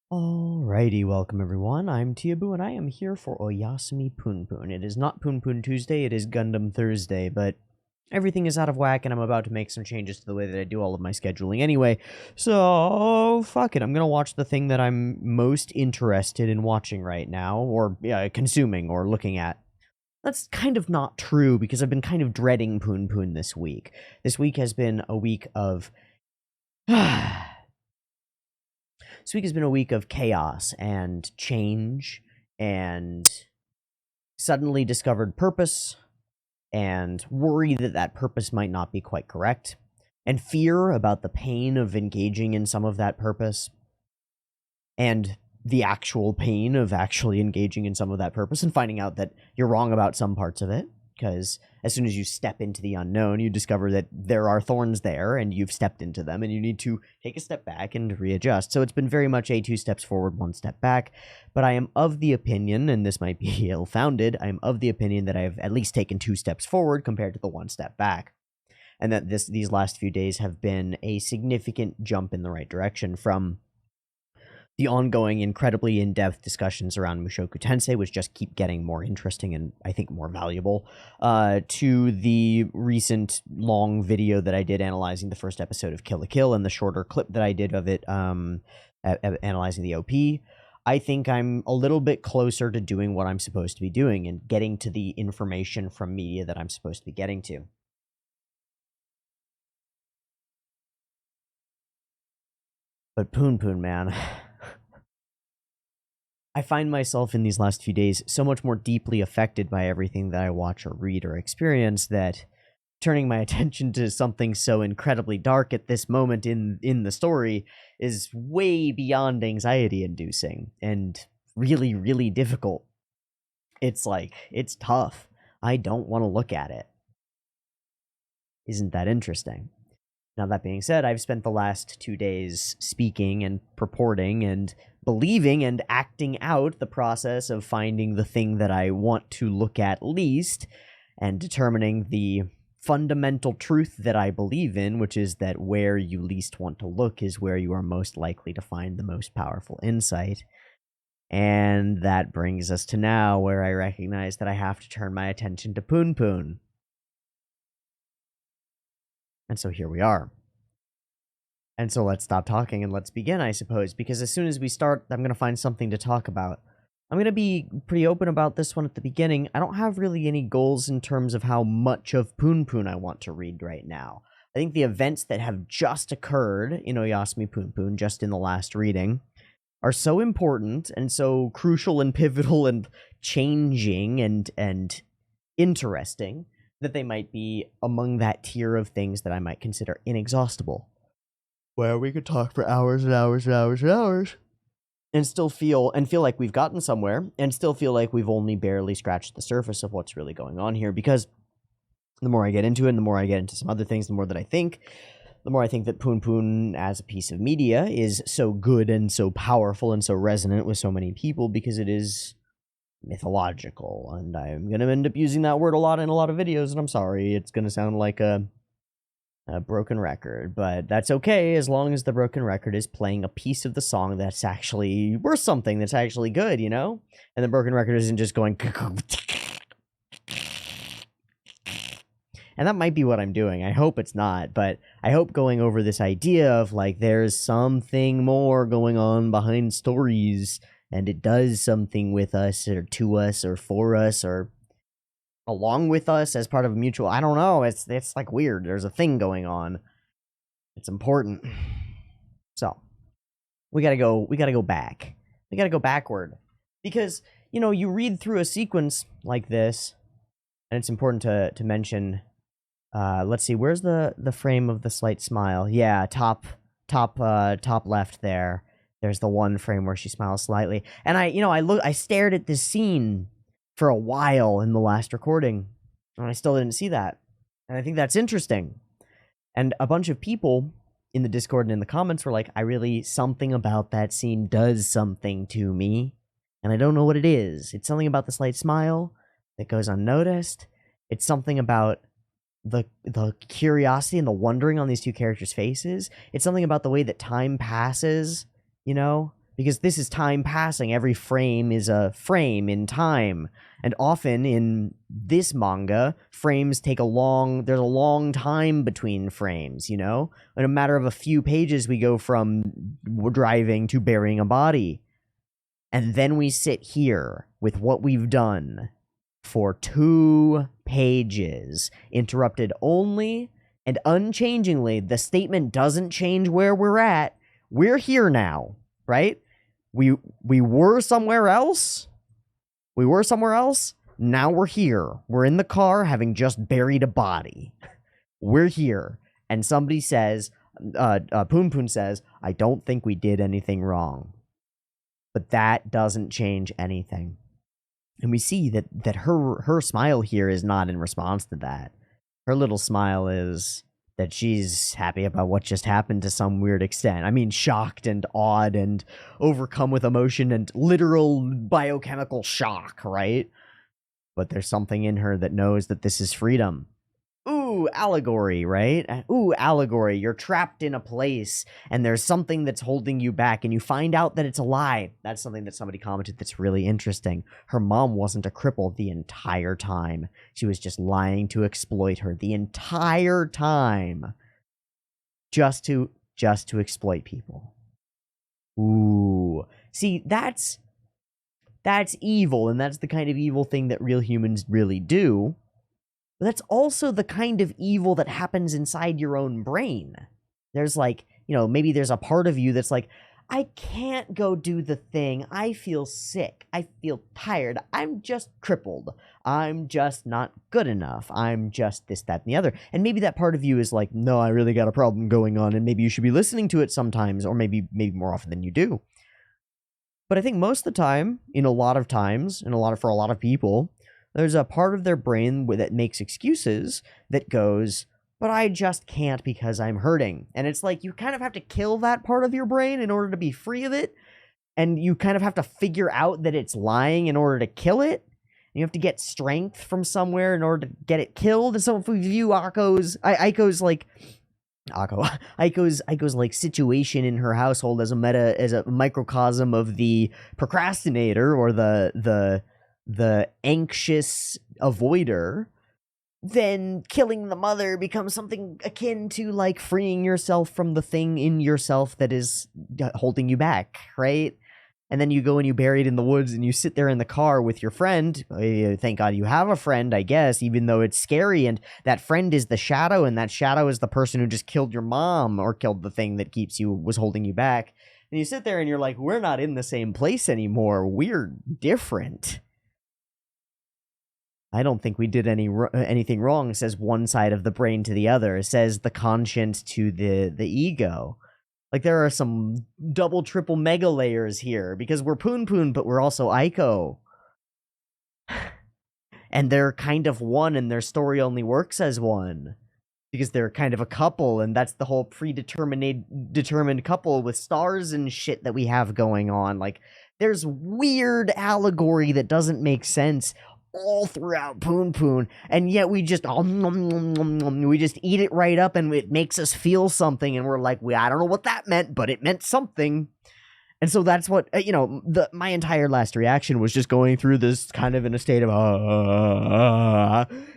Alrighty, welcome everyone. I'm Teeaboo, and I am here for Oyasumi Punpun. It is not Punpun Tuesday, it is Gundam Thursday, but everything is out of whack, and I'm about to make some changes to the way that I do all of my scheduling anyway. So, fuck it, I'm gonna watch the thing that I'm most interested in watching right now, or consuming, or looking at. That's kind of not true, because I've been kind of dreading Punpun this week. This week has been a week of... This week has been a week of chaos and change and suddenly discovered purpose and worry that that purpose might not be quite correct and fear about the pain of engaging in some of that purpose and the actual pain of actually engaging in some of that purpose and finding out that you're wrong about some parts of it. Because as soon as you step into the unknown, you discover that there are thorns there, and you've stepped into them, and you need to take a step back and readjust. So it's been very much a 2 steps forward, 1 step back. But I am of the opinion, and this might be ill-founded, I am of the opinion that I have at least taken 2 steps forward compared to the 1 step back. And that these last few days have been a significant jump in the right direction from the ongoing, incredibly in-depth discussions around Mushoku Tensei, which just keep getting more interesting and, I think, more valuable, to the recent long video that I did analyzing the first episode of Kill la Kill and the shorter clip that I did of it analyzing the OP. I think I'm a little bit closer to doing what I'm supposed to be doing and getting to the information from media that I'm supposed to be getting to. But Punpun, man... I find myself in these last few days so much more deeply affected by everything that I watch or read or experience that turning my attention to something so incredibly dark at this moment in the story is way beyond anxiety-inducing and really, really difficult. It's like, it's tough. I don't want to look at it. Isn't that interesting? Now, that being said, I've spent the last 2 days speaking and purporting and believing and acting out the process of finding the thing that I want to look at least and determining the fundamental truth that I believe in, which is that where you least want to look is where you are most likely to find the most powerful insight. And that brings us to now, where I recognize that I have to turn my attention to Punpun. And so here we are. And so let's stop talking and let's begin, I suppose, because as soon as we start, I'm going to find something to talk about. I'm going to be pretty open about this one at the beginning. I don't have really any goals in terms of how much of Punpun I want to read right now. I think the events that have just occurred in Oyasumi Punpun, just in the last reading, are so important and so crucial and pivotal and changing and interesting that they might be among that tier of things that I might consider inexhaustible. Where we could talk for hours and hours and hours and hours and still feel like we've gotten somewhere and still feel like we've only barely scratched the surface of what's really going on here, because the more I get into it and the more I get into some other things, the more I think that Punpun as a piece of media is so good and so powerful and so resonant with so many people because it is mythological, and I'm going to end up using that word a lot in a lot of videos, and I'm sorry, it's going to sound like a broken record, but that's okay as long as the broken record is playing a piece of the song that's actually worth something, that's actually good, you know? And the broken record isn't just going... And that might be what I'm doing. I hope it's not, but I hope going over this idea of, like, there's something more going on behind stories, and it does something with us, or to us, or for us, or along with us as part of a mutual... I don't know, it's like weird. There's a thing going on. It's important. So, we gotta go back. We gotta go backward. Because, you know, you read through a sequence like this, and it's important to mention... let's see, where's the frame of the slight smile? Yeah, top left there. There's the one frame where she smiles slightly. And I stared at this scene for a while in the last recording, and I still didn't see that. And I think that's interesting. And a bunch of people in the Discord and in the comments were like, something about that scene does something to me, and I don't know what it is. It's something about the slight smile that goes unnoticed. It's something about the curiosity and the wondering on these two characters' faces. It's something about the way that time passes, you know? because this is time passing. Every frame is a frame in time. And often in this manga, frames take there's a long time between frames, you know? In a matter of a few pages, we go from driving to burying a body. And then we sit here with what we've done for 2 pages, interrupted only and unchangingly. The statement doesn't change where we're at. We're here now, right? We were somewhere else. We were somewhere else. Now we're here. We're in the car having just buried a body. We're here. And somebody says, Punpun says, I don't think we did anything wrong. But that doesn't change anything. And we see that her smile here is not in response to that. Her little smile is that she's happy about what just happened to some weird extent. I mean, shocked and awed and overcome with emotion and literal biochemical shock, right? But there's something in her that knows that this is freedom. Ooh, allegory, right? Ooh, allegory. You're trapped in a place, and there's something that's holding you back, and you find out that it's a lie. That's something that somebody commented that's really interesting. Her mom wasn't a cripple the entire time. She was just lying to exploit her the entire time. Just to exploit people. Ooh. See, that's evil, and that's the kind of evil thing that real humans really do. But that's also the kind of evil that happens inside your own brain. There's like, maybe there's a part of you that's like, I can't go do the thing. I feel sick. I feel tired. I'm just crippled. I'm just not good enough. I'm just this, that, and the other. And maybe that part of you is like, no, I really got a problem going on, and maybe you should be listening to it sometimes, or maybe more often than you do. But I think most of the time, for a lot of people, there's a part of their brain that makes excuses that goes, but I just can't because I'm hurting. And it's like you kind of have to kill that part of your brain in order to be free of it. And you kind of have to figure out that it's lying in order to kill it. And you have to get strength from somewhere in order to get it killed. And so if we view Aiko's like situation in her household as a microcosm of the procrastinator or the anxious avoider, then killing the mother becomes something akin to like freeing yourself from the thing in yourself that is holding you back, right? And then you go and you bury it in the woods and you sit there in the car with your friend. Thank God you have a friend, I guess, even though it's scary. And that friend is the shadow, and that shadow is the person who just killed your mom or killed the thing that was holding you back. And you sit there and you're like, we're not in the same place anymore. We're different. I don't think we did anything wrong, says one side of the brain to the other. It says the conscience to the ego. Like, there are some double, triple mega layers here, because we're Punpun, but we're also Aiko. And they're kind of one, and their story only works as one. Because they're kind of a couple, and that's the whole determined couple with stars and shit that we have going on. Like, there's weird allegory that doesn't make sense all throughout Punpun, and yet we just eat it right up, and it makes us feel something, and we're like, I don't know what that meant, but it meant something. And so that's what, my entire last reaction was just going through this kind of in a state of,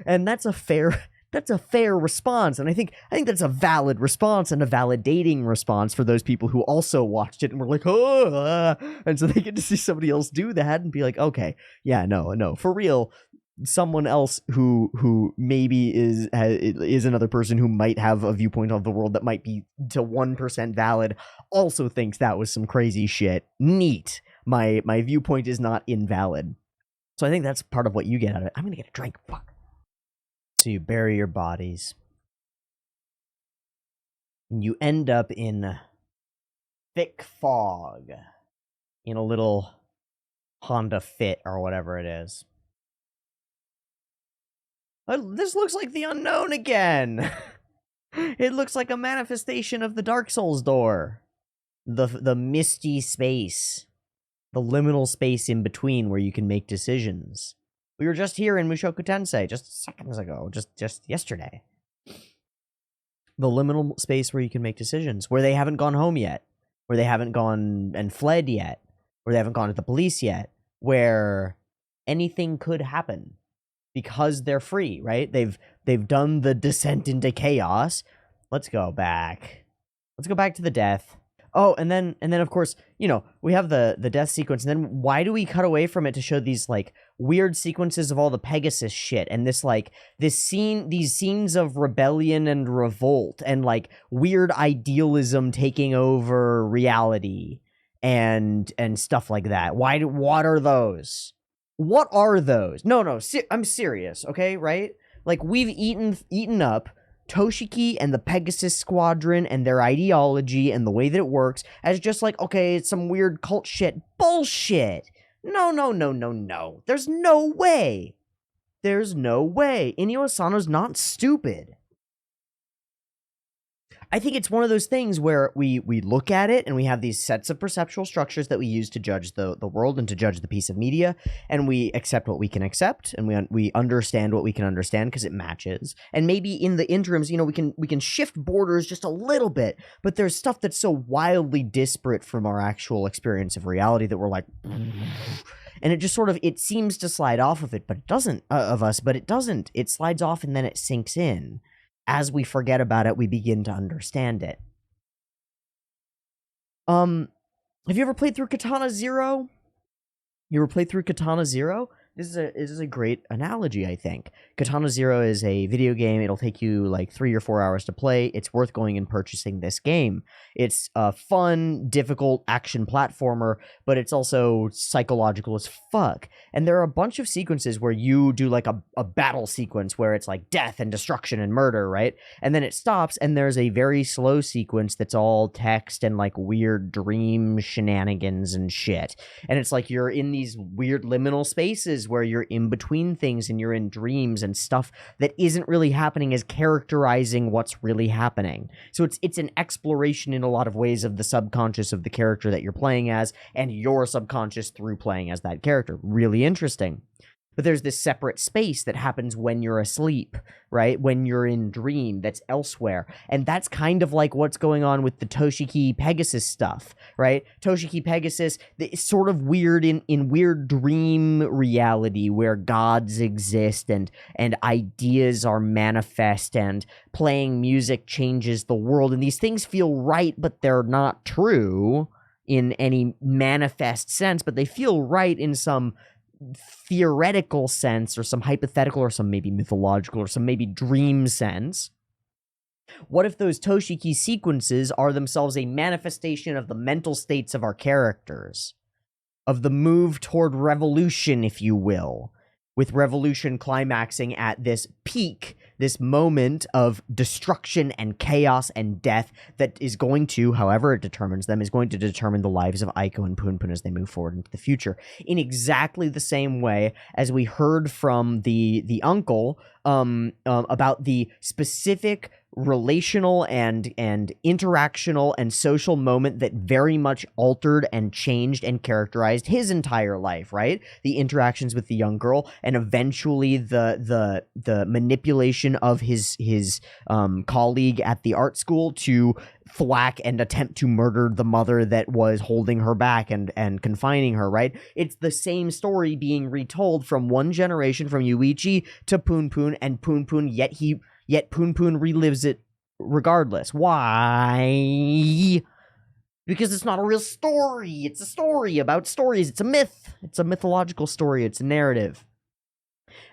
and that's a fair response, and I think that's a valid response and a validating response for those people who also watched it and were like, and so they get to see somebody else do that and be like, okay, yeah, no, for real, someone else who maybe is another person who might have a viewpoint of the world that might be to 1% valid also thinks that was some crazy shit. Neat. My viewpoint is not invalid. So I think that's part of what you get out of it. I'm gonna get a drink. Fuck. So you bury your bodies. And you end up in thick fog. In a little Honda Fit or whatever it is. This looks like the unknown again. It looks like a manifestation of the Dark Souls door. The misty space. The liminal space in between where you can make decisions. We were just here in Mushoku Tensei, just seconds ago, just yesterday. The liminal space where you can make decisions, where they haven't gone home yet. where they haven't gone and fled yet, where they haven't gone to the police yet, where anything could happen because they're free, right? They've done the descent into chaos. Let's go back. Let's go back to the death. Oh, and then of course, you know, we have the death sequence, and then why do we cut away from it to show these like weird sequences of all the Pegasus shit and these scenes of rebellion and revolt and like weird idealism taking over reality and stuff like that? What are those? What are those? No, I'm serious, okay, right? Like we've eaten up Toshiki and the Pegasus Squadron and their ideology and the way that it works as just like, okay, it's some weird cult shit. Bullshit! No. There's no way. There's no way. Inyo Asano's not stupid. I think it's one of those things where we look at it and we have these sets of perceptual structures that we use to judge the world and to judge the piece of media, and we accept what we can accept and we understand what we can understand because it matches. And maybe in the interims, you know, we can shift borders just a little bit, but there's stuff that's so wildly disparate from our actual experience of reality that we're like, and it just sort of, it seems to slide off of it, but it doesn't, of us, but it doesn't. It slides off and then it sinks in. As we forget about it, we begin to understand it. Have you ever played through Katana Zero? You ever played through Katana Zero? This is a great analogy, I think. Katana Zero is a video game. It'll take you like 3 or 4 hours to play. It's worth going and purchasing this game. It's a fun, difficult action platformer, but it's also psychological as fuck. And there are a bunch of sequences where you do like a battle sequence where it's like death and destruction and murder, right? And then it stops and there's a very slow sequence that's all text and like weird dream shenanigans and shit. And it's like you're in these weird liminal spaces where you're in between things and you're in dreams and stuff that isn't really happening is characterizing what's really happening. So it's an exploration in a lot of ways of the subconscious of the character that you're playing as and your subconscious through playing as that character. Really interesting. But there's this separate space that happens when you're asleep, right? When you're in dream that's elsewhere. And that's kind of like what's going on with the Toshiki Pegasus stuff, right? Toshiki Pegasus is sort of weird in weird dream reality where gods exist and ideas are manifest and playing music changes the world. And these things feel right, but they're not true in any manifest sense, but they feel right in some theoretical sense or some hypothetical or some maybe mythological or some maybe dream sense. What if those Toshiki sequences are themselves a manifestation of the mental states of our characters, of the move toward revolution, if you will, with revolution climaxing at this peak, this moment of destruction and chaos and death that is going to, however it determines them, is going to determine the lives of Aiko and Punpun as they move forward into the future. In exactly the same way as we heard from the uncle about the specific relational and interactional and social moment that very much altered and changed and characterized his entire life, right? The interactions with the young girl and eventually the manipulation of his colleague at the art school to thwack and attempt to murder the mother that was holding her back and confining her, right? It's the same story being retold from one generation, from Yuichi to Punpun, and Punpun, yet Punpun relives it regardless. Why? Because it's not a real story. It's a story about stories. It's a myth. It's a mythological story. It's a narrative.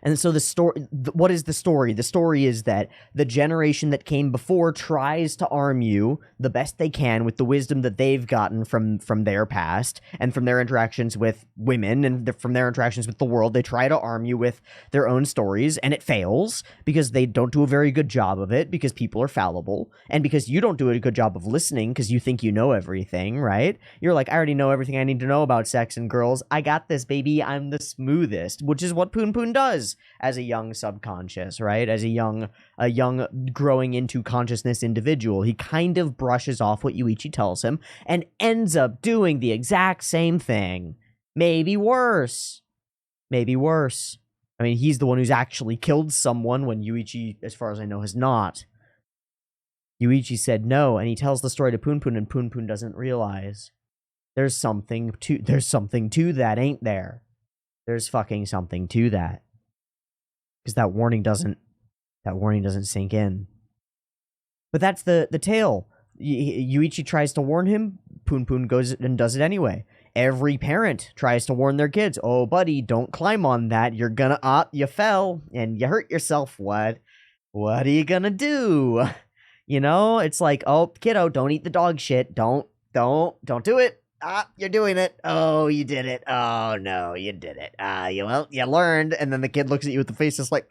And so the story, what is the story? The story is that the generation that came before tries to arm you the best they can with the wisdom that they've gotten from their past and from their interactions with women and from their interactions with the world. They try to arm you with their own stories, and it fails because they don't do a very good job of it, because people are fallible, and because you don't do a good job of listening because you think you know everything, right? You're like, I already know everything I need to know about sex and girls. I got this, baby. I'm the smoothest, which is what Punpun does as a young subconscious, right? As a young growing into consciousness individual. He kind of brushes off what Yuichi tells him and ends up doing the exact same thing. Maybe worse. Maybe worse. I mean, he's the one who's actually killed someone when Yuichi, as far as I know, has not. Yuichi said no, and he tells the story to Punpun, and Punpun doesn't realize there's something to that, ain't there? There's fucking something to that. Because that warning doesn't sink in. But that's the tale. Yuichi tries to warn him, Punpun goes and does it anyway. Every parent tries to warn their kids, oh buddy, don't climb on that, you're gonna, you fell, and you hurt yourself, what are you gonna do? You know, it's like, oh, kiddo, don't eat the dog shit, don't do it. You're doing it. Oh, you did it. Oh no, you did it. You learned. And then the kid looks at you with the face just like,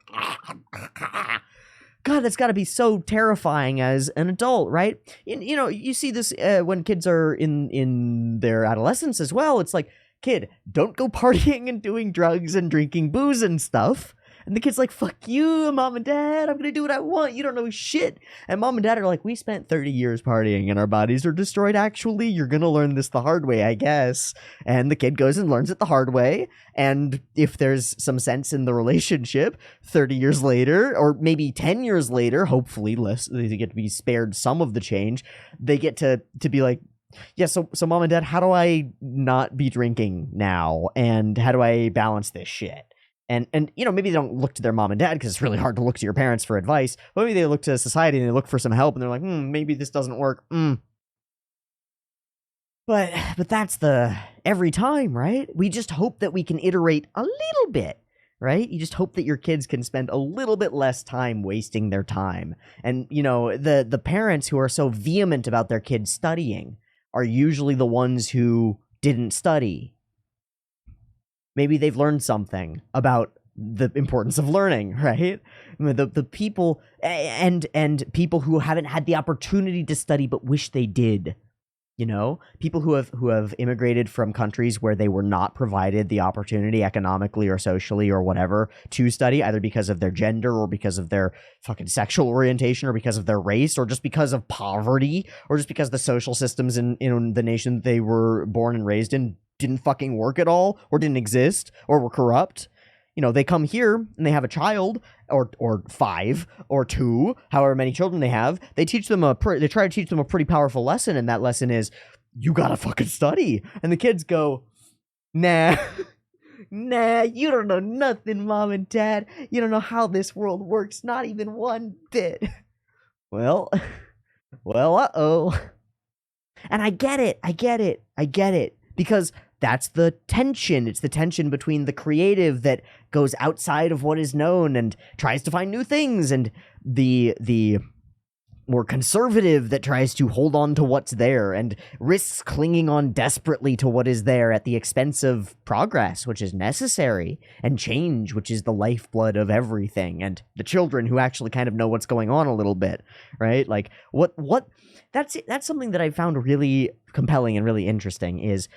God, that's got to be so terrifying as an adult, right? You know, you see this when kids are in their adolescence as well. It's like, kid, don't go partying and doing drugs and drinking booze and stuff. And the kid's like, fuck you, mom and dad, I'm going to do what I want. You don't know shit. And mom and dad are like, we spent 30 years partying and our bodies are destroyed. Actually, you're going to learn this the hard way, I guess. And the kid goes and learns it the hard way. And if there's some sense in the relationship, 30 years later, or maybe 10 years later, hopefully less, they get to be spared some of the change. They get to be like, yeah, so mom and dad, how do I not be drinking now? And how do I balance this shit? And you know, maybe they don't look to their mom and dad because it's really hard to look to your parents for advice. But maybe they look to society and they look for some help and they're like, maybe this doesn't work. But that's the every time, right? We just hope that we can iterate a little bit, right? You just hope that your kids can spend a little bit less time wasting their time. And, you know, the parents who are so vehement about their kids studying are usually the ones who didn't study. Maybe they've learned something about the importance of learning, right? I mean, the people and people who haven't had the opportunity to study but wish they did. You know, people who have immigrated from countries where they were not provided the opportunity economically or socially or whatever to study, either because of their gender or because of their fucking sexual orientation or because of their race or just because of poverty or just because the social systems in the nation they were born and raised in didn't fucking work at all or didn't exist or were corrupt. You know, they come here and they have a child or 5 or 2, however many children they have. They teach them they try to teach them a pretty powerful lesson, and that lesson is you gotta fucking study. And the kids go, nah, you don't know nothing, mom and dad. You don't know how this world works, not even one bit. Well, uh-oh. And I get it, because that's the tension. It's the tension between the creative that goes outside of what is known and tries to find new things, and the more conservative that tries to hold on to what's there and risks clinging on desperately to what is there at the expense of progress, which is necessary, and change, which is the lifeblood of everything, and the children who actually kind of know what's going on a little bit, right? Like what that's something that I found really compelling and really interesting is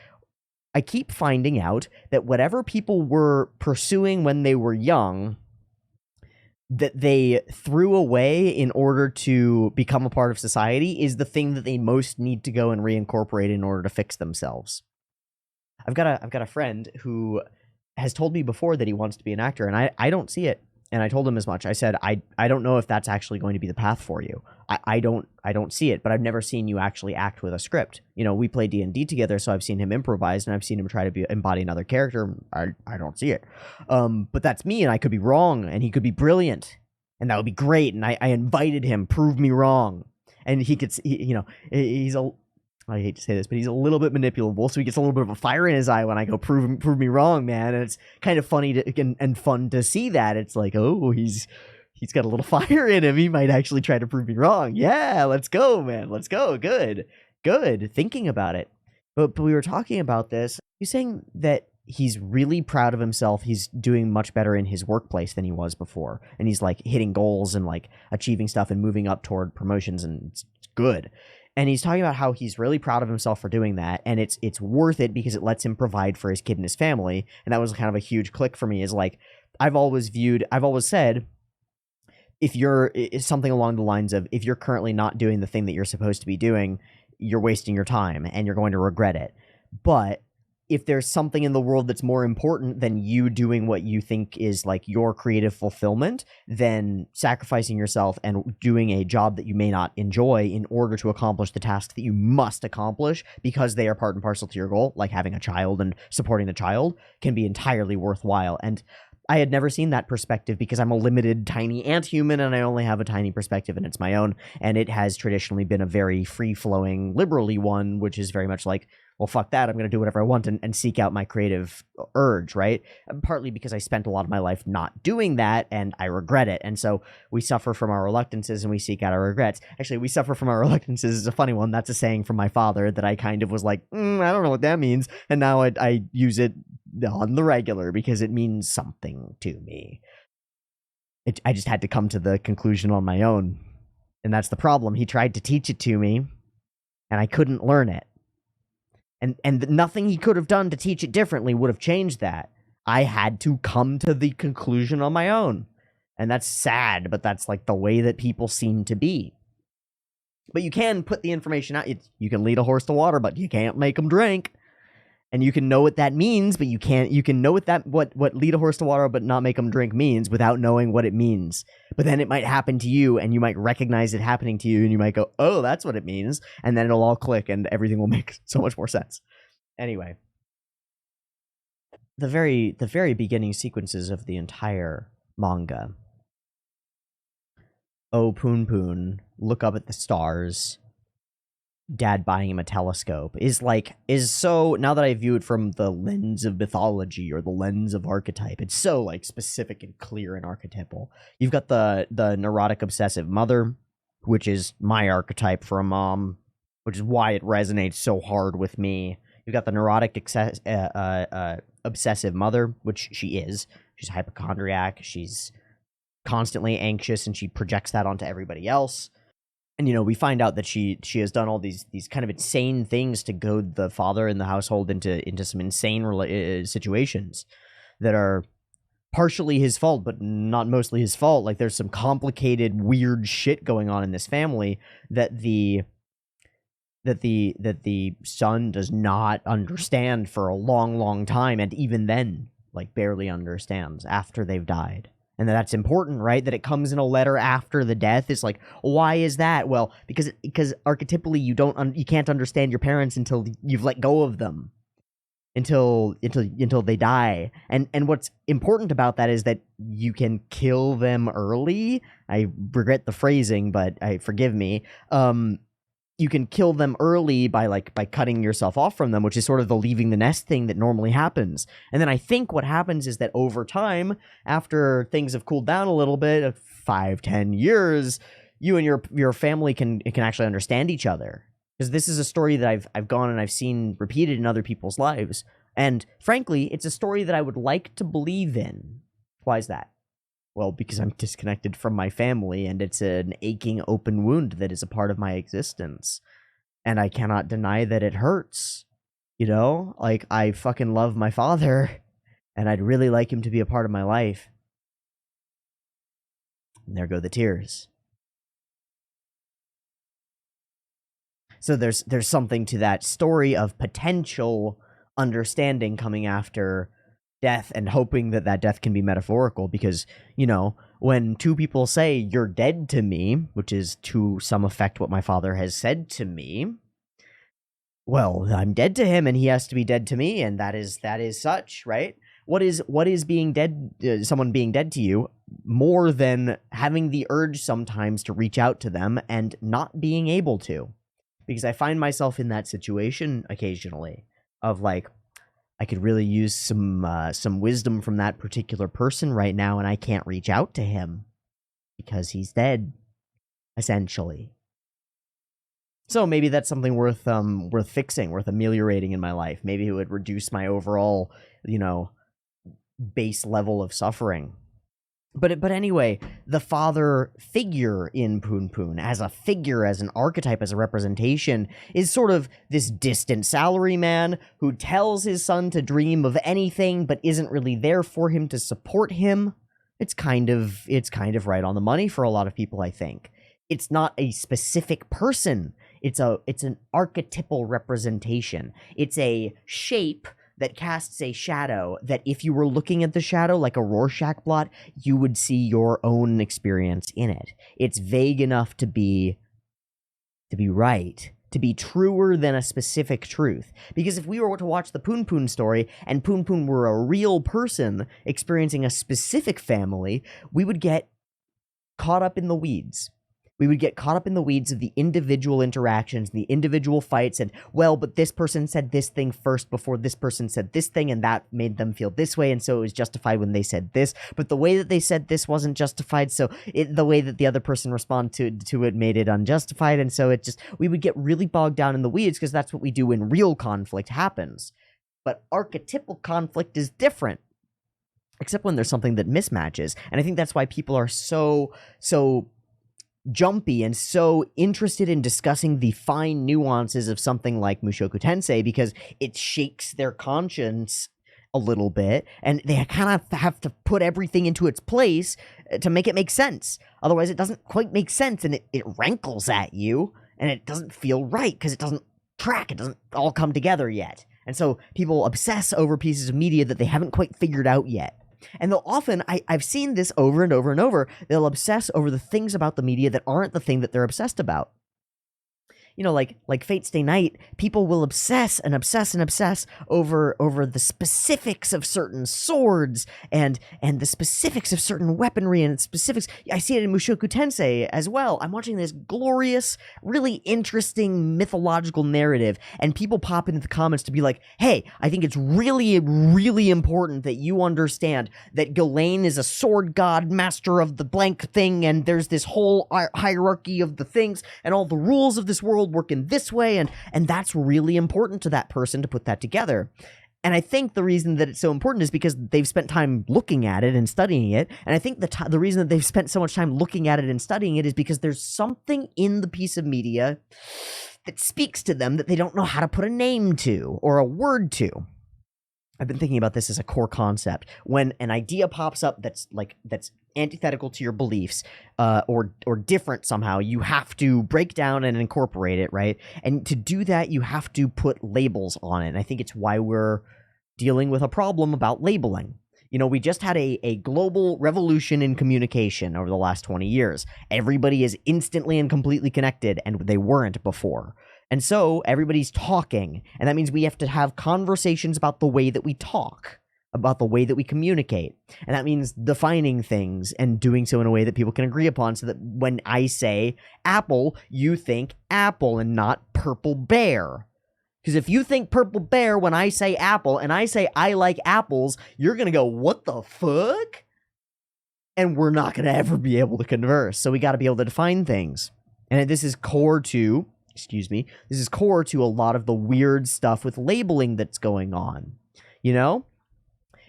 I keep finding out that whatever people were pursuing when they were young, that they threw away in order to become a part of society, is the thing that they most need to go and reincorporate in order to fix themselves. I've got a friend who has told me before that he wants to be an actor, and I don't see it. And I told him as much. I said, I don't know if that's actually going to be the path for you. I don't see it, but I've never seen you actually act with a script. You know, we play D&D together, so I've seen him improvise, and I've seen him try to embody another character. I don't see it. But that's me, and I could be wrong, and he could be brilliant, and that would be great. And I invited him, prove me wrong. And he could, he's I hate to say this, but he's a little bit manipulable, so he gets a little bit of a fire in his eye when I go prove me wrong, man. And it's kind of funny and fun to see that. It's like, oh, he's got a little fire in him. He might actually try to prove me wrong. Yeah, let's go, man. Let's go. Good. Thinking about it. But we were talking about this. He's saying that he's really proud of himself. He's doing much better in his workplace than he was before. And he's like hitting goals and like achieving stuff and moving up toward promotions, and it's good. And he's talking about how he's really proud of himself for doing that, and it's worth it because it lets him provide for his kid and his family. And that was kind of a huge click for me, is like, I've always said, if you're something along the lines of, if you're currently not doing the thing that you're supposed to be doing, you're wasting your time and you're going to regret it. But if there's something in the world that's more important than you doing what you think is like your creative fulfillment, then sacrificing yourself and doing a job that you may not enjoy in order to accomplish the task that you must accomplish because they are part and parcel to your goal, like having a child and supporting the child, can be entirely worthwhile. And I had never seen that perspective because I'm a limited, tiny ant-human, and I only have a tiny perspective, and it's my own. And it has traditionally been a very free-flowing, liberally one, which is very much like, well, fuck that, I'm going to do whatever I want and seek out my creative urge, right? Partly because I spent a lot of my life not doing that, and I regret it. And so we suffer from our reluctances, and we seek out our regrets. Actually, we suffer from our reluctances is a funny one. That's a saying from my father that I kind of was like, I don't know what that means. And now I use it on the regular because it means something to me. I just had to come to the conclusion on my own. And that's the problem. He tried to teach it to me, and I couldn't learn it. And nothing he could have done to teach it differently would have changed that. I had to come to the conclusion on my own. And that's sad, but that's like the way that people seem to be. But you can put the information out. You can lead a horse to water, but you can't make him drink. And you can know what that means, but you can know what lead a horse to water but not make them drink means without knowing what it means. But then it might happen to you, and you might recognize it happening to you, and you might go, oh, that's what it means. And then it'll all click, and everything will make so much more sense. Anyway. The very beginning sequences of the entire manga. Oh, Punpun, look up at the stars. Dad buying him a telescope is so, now that I view it from the lens of mythology or the lens of archetype, it's so like specific and clear and archetypal. You've got the neurotic obsessive mother, which is my archetype for a mom, which is why it resonates so hard with me. You've got the neurotic obsessive mother, which she is. She's a hypochondriac. She's constantly anxious, and she projects that onto everybody else. And, you know, we find out that she has done all these kind of insane things to goad the father in the household into some insane situations that are partially his fault, but not mostly his fault. Like, there's some complicated, weird shit going on in this family that the son does not understand for a long, long time, and even then, like, barely understands after they've died. And that's important, right? That it comes in a letter after the death is like, why is that? Well, because archetypally you can't understand your parents until you've let go of them, until they die. And what's important about that is that you can kill them early. I regret the phrasing, but forgive me. You can kill them early by cutting yourself off from them, which is sort of the leaving the nest thing that normally happens. And then I think what happens is that over time, after things have cooled down a little bit, 5-10 years, you and your family can actually understand each other. Because this is a story that I've gone and I've seen repeated in other people's lives. And frankly, it's a story that I would like to believe in. Why is that? Well, because I'm disconnected from my family, and it's an aching open wound that is a part of my existence. And I cannot deny that it hurts. You know? Like, I fucking love my father, and I'd really like him to be a part of my life. And there go the tears. So there's something to that story of potential understanding coming after death, and hoping that death can be metaphorical, because, you know, when two people say you're dead to me, which is to some effect what my father has said to me, well, I'm dead to him and he has to be dead to me, and that is such, right? What is being dead, someone being dead to you, more than having the urge sometimes to reach out to them and not being able to? Because I find myself in that situation occasionally of like, I could really use some wisdom from that particular person right now, and I can't reach out to him because he's dead, essentially. So maybe that's something worth fixing, worth ameliorating in my life. Maybe it would reduce my overall, you know, base level of suffering. But anyway, the father figure in Punpun, as a figure, as an archetype, as a representation, is sort of this distant salaryman who tells his son to dream of anything but isn't really there for him to support him. It's kind of right on the money for a lot of people, I think. It's not a specific person. It's an archetypal representation. It's a shape that casts a shadow that if you were looking at the shadow like a Rorschach blot, you would see your own experience in it. It's vague enough to be right, to be truer than a specific truth. Because if we were to watch the Punpun story and Punpun were a real person experiencing a specific family, we would get caught up in the weeds. We would get caught up in the weeds of the individual interactions, the individual fights, and, well, but this person said this thing first before this person said this thing, and that made them feel this way, and so it was justified when they said this, but the way that they said this wasn't justified, so the way that the other person responded to it made it unjustified, and so we would get really bogged down in the weeds, because that's what we do when real conflict happens. But archetypal conflict is different, except when there's something that mismatches, and I think that's why people are so jumpy and so interested in discussing the fine nuances of something like Mushoku Tensei, because it shakes their conscience a little bit, and they kind of have to put everything into its place to make it make sense. Otherwise, it doesn't quite make sense, and it rankles at you, and it doesn't feel right, because it doesn't track, it doesn't all come together yet. And so people obsess over pieces of media that they haven't quite figured out yet. And they'll often, I've seen this over and over and over, they'll obsess over the things about the media that aren't the thing that they're obsessed about. You know, like Fate Stay Night, people will obsess and obsess and obsess over the specifics of certain swords and the specifics of certain weaponry and specifics. I see it in Mushoku Tensei as well. I'm watching this glorious, really interesting mythological narrative, and people pop into the comments to be like, hey, I think it's really, really important that you understand that Ghislaine is a sword god, master of the blank thing, and there's this whole hierarchy of the things, and all the rules of this world work in this way, and that's really important to that person to put that together. And I think the reason that it's so important is because they've spent time looking at it and studying it, and I think the reason that they've spent so much time looking at it and studying it is because there's something in the piece of media that speaks to them that they don't know how to put a name to or a word to. I've been thinking about this as a core concept. When an idea pops up that's antithetical to your beliefs, or different somehow, you have to break down and incorporate it, right? And to do that, you have to put labels on it. And I think it's why we're dealing with a problem about labeling. You know, we just had a global revolution in communication over the last 20 years. Everybody is instantly and completely connected, and they weren't before. And so everybody's talking, and that means we have to have conversations about the way that we talk, about the way that we communicate. And that means defining things and doing so in a way that people can agree upon, so that when I say apple, you think apple and not purple bear. Because if you think purple bear when I say apple, and I say I like apples, you're going to go, what the fuck? And we're not going to ever be able to converse. So we got to be able to define things. And this is core to... this is core to a lot of the weird stuff with labeling that's going on. You know?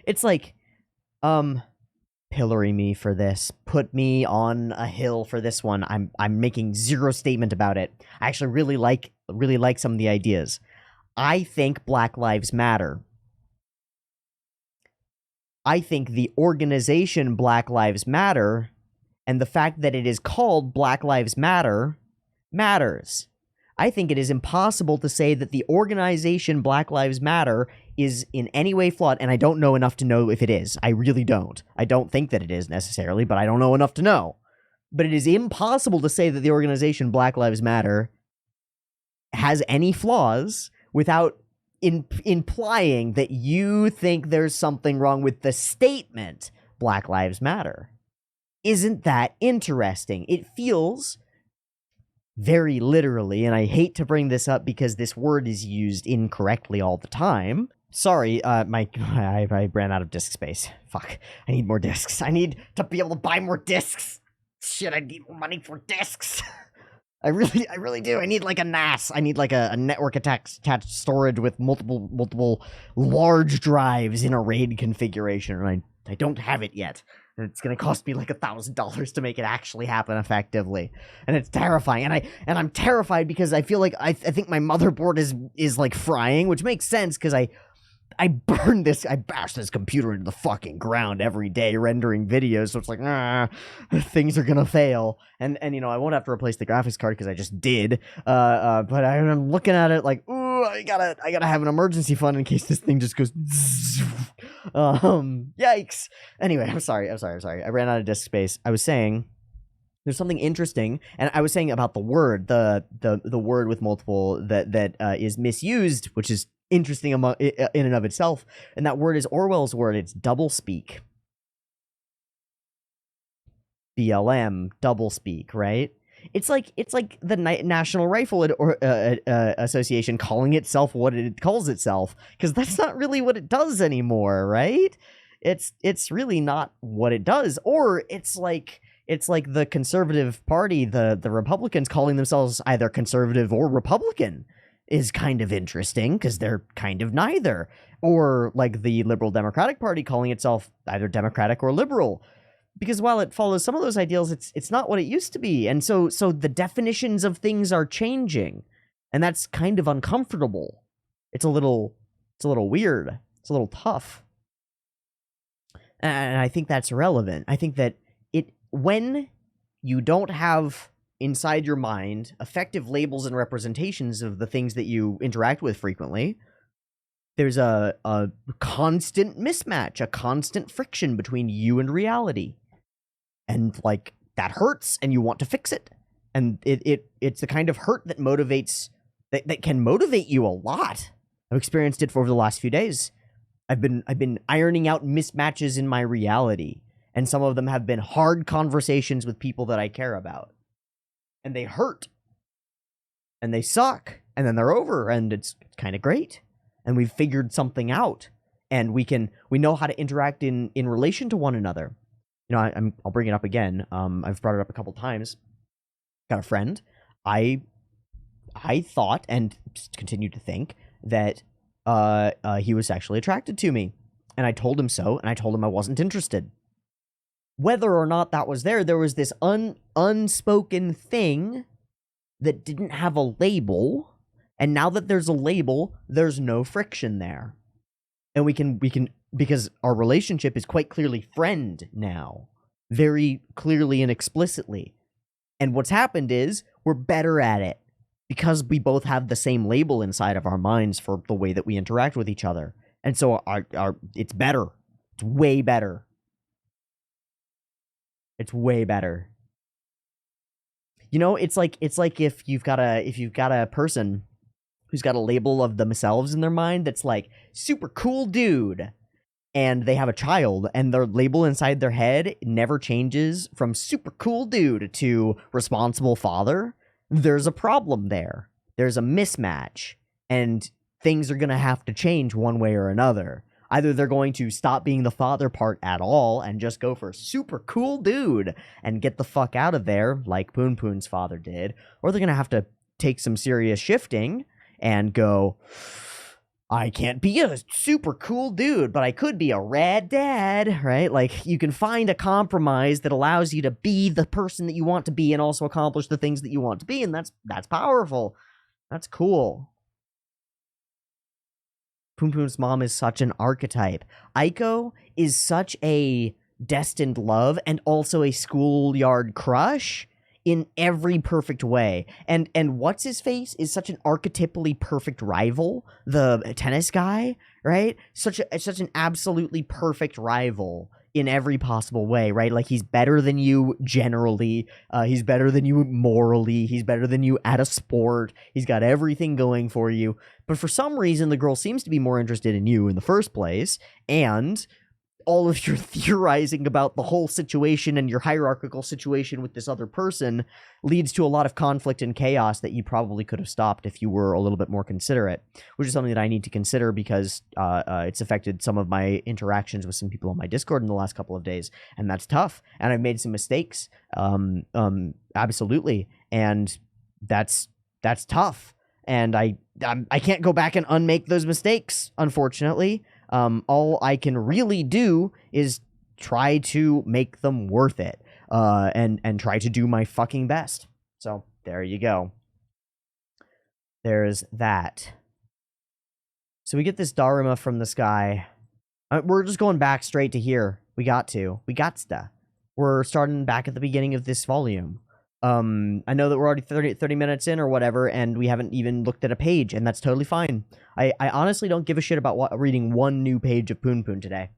It's like, pillory me for this. Put me on a hill for this one. I'm making zero statement about it. I actually really like some of the ideas. I think Black Lives Matter. I think the organization Black Lives Matter and the fact that it is called Black Lives Matter matters. I think it is impossible to say that the organization Black Lives Matter is in any way flawed, and I don't know enough to know if it is. I really don't. I don't think that it is necessarily, but I don't know enough to know. But it is impossible to say that the organization Black Lives Matter has any flaws without implying that you think there's something wrong with the statement Black Lives Matter. Isn't that interesting? It feels... very literally, and I hate to bring this up because this word is used incorrectly all the time. Sorry, I ran out of disk space. Fuck, I need more disks. I need to be able to buy more disks. Shit, I need more money for disks. I really do. I need like a NAS. I need like a network attached storage with multiple large drives in a RAID configuration, and I don't have it yet. And it's going to cost me like $1,000 to make it actually happen effectively. And it's terrifying. And I'm terrified because I feel like I think my motherboard is like frying, which makes sense because I bash this computer into the fucking ground every day rendering videos. So it's like, things are going to fail. And you know, I won't have to replace the graphics card because I just did. But I'm looking at it like, ooh, ooh, I gotta have an emergency fund in case this thing just goes. Yikes. Anyway, I'm sorry. I ran out of disk space. I was saying there's something interesting, and I was saying about the word, the word with multiple that is misused, which is interesting in and of itself. And that word is Orwell's word. It's doublespeak. BLM, doublespeak, right? It's like the National Rifle Association calling itself what it calls itself, because that's not really what it does anymore, right? It's really not what it does. Or it's like the Conservative Party, the Republicans calling themselves either conservative or Republican is kind of interesting, because they're kind of neither. Or like the Liberal Democratic Party calling itself either Democratic or liberal. Because while it follows some of those ideals, it's not what it used to be. And so the definitions of things are changing. And that's kind of uncomfortable. It's a little weird. It's a little tough. And I think that's relevant. I think that when you don't have inside your mind effective labels and representations of the things that you interact with frequently, there's a constant mismatch, a constant friction between you and reality. And like that hurts, and you want to fix it. And it's the kind of hurt that motivates, that can motivate you a lot. I've experienced it for over the last few days. I've been ironing out mismatches in my reality, and some of them have been hard conversations with people that I care about. And they hurt. And they suck. And then they're over, and it's kind of great. And we've figured something out, and we know how to interact in relation to one another. You know, I'll bring it up again. I've brought it up a couple times. Got a friend. I thought, and continue to think, that he was sexually attracted to me. And I told him so, and I told him I wasn't interested. Whether or not that was there was this unspoken thing that didn't have a label, and now that there's a label, there's no friction there. And we can because our relationship is quite clearly friend now, very clearly and explicitly. And what's happened is we're better at it because we both have the same label inside of our minds for the way that we interact with each other. And so it's better. It's way better. It's way better. You know, it's like if you've got a person who's got a label of themselves in their mind that's like super cool dude, and they have a child, and their label inside their head never changes from super cool dude to responsible father. There's a problem there. There's a mismatch, and things are going to have to change one way or another. Either they're going to stop being the father part at all and just go for super cool dude and get the fuck out of there like Punpun's father did, or they're going to have to take some serious shifting and go, I can't be a super cool dude, but I could be a rad dad, right? Like, you can find a compromise that allows you to be the person that you want to be and also accomplish the things that you want to be, and that's powerful. That's cool. Punpun's mom is such an archetype. Aiko is such a destined love and also a schoolyard crush in every perfect way. And what's his face is such an archetypally perfect rival, the tennis guy, right? Such an absolutely perfect rival in every possible way, right? Like, he's better than you generally, he's better than you morally, he's better than you at a sport, he's got everything going for you, but for some reason the girl seems to be more interested in you in the first place, and all of your theorizing about the whole situation and your hierarchical situation with this other person leads to a lot of conflict and chaos that you probably could have stopped if you were a little bit more considerate, which is something that I need to consider because it's affected some of my interactions with some people on my Discord in the last couple of days, and that's tough. And I've made some mistakes, absolutely, and that's tough. And I can't go back and unmake those mistakes, unfortunately. All I can really do is try to make them worth it, and try to do my fucking best. So there you go. There's that. So we get this Daruma from the sky. We're just going back straight to here. We got to. We're starting back at the beginning of this volume. I know that we're already 30 minutes in or whatever, and we haven't even looked at a page, and that's totally fine. I honestly don't give a shit about reading one new page of Punpun today.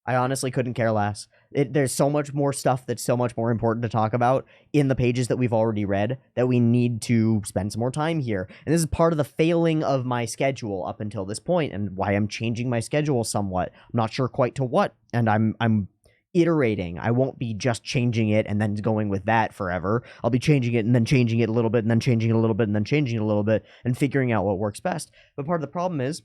I honestly couldn't care less. There's so much more stuff that's so much more important to talk about in the pages that we've already read that we need to spend some more time here. And this is part of the failing of my schedule up until this point, and why I'm changing my schedule somewhat. I'm not sure quite to what, and I'm iterating. I won't be just changing it and then going with that forever. I'll be changing it and then changing it a little bit and then changing it a little bit and then changing it a little bit and figuring out what works best. But part of the problem is,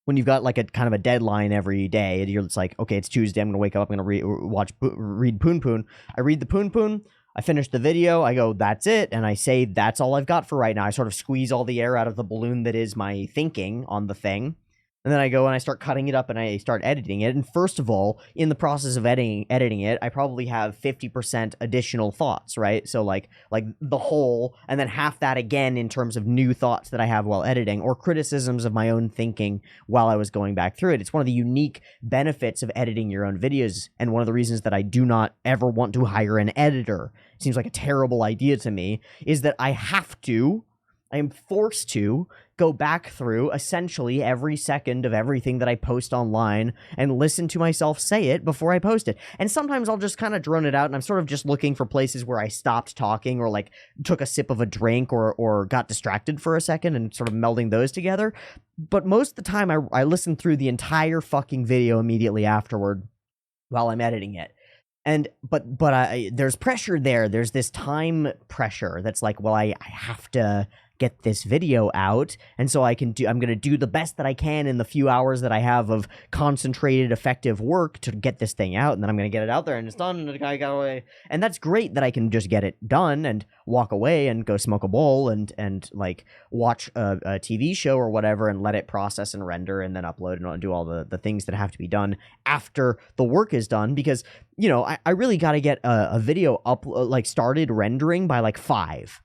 when you've got like a kind of a deadline every day, and it's like, okay, it's Tuesday, I'm gonna wake up, I'm gonna read Punpun. I read the Punpun, I finish the video, I go, that's it, and I say that's all I've got for right now. I sort of squeeze all the air out of the balloon that is my thinking on the thing. And then I go and I start cutting it up and I start editing it. And first of all, in the process of editing it, I probably have 50% additional thoughts, right? So like the whole, and then half that again in terms of new thoughts that I have while editing, or criticisms of my own thinking while I was going back through it. It's one of the unique benefits of editing your own videos, and one of the reasons that I do not ever want to hire an editor. It seems like a terrible idea to me, is that I am forced to go back through essentially every second of everything that I post online and listen to myself say it before I post it. And sometimes I'll just kind of drone it out, and I'm sort of just looking for places where I stopped talking, or like took a sip of a drink, or got distracted for a second, and sort of melding those together. But most of the time I listen through the entire fucking video immediately afterward while I'm editing it. And but there's pressure there. There's this time pressure that's like, well, I have to get this video out, and so I'm going to do the best that I can in the few hours that I have of concentrated, effective work to get this thing out, and then I'm going to get it out there, and it's done, and the guy got away. And that's great that I can just get it done and walk away and go smoke a bowl and like watch a TV show or whatever, and let it process and render and then upload and do all the things that have to be done after the work is done, because, you know, I really got to get a video up, like started rendering by like 5.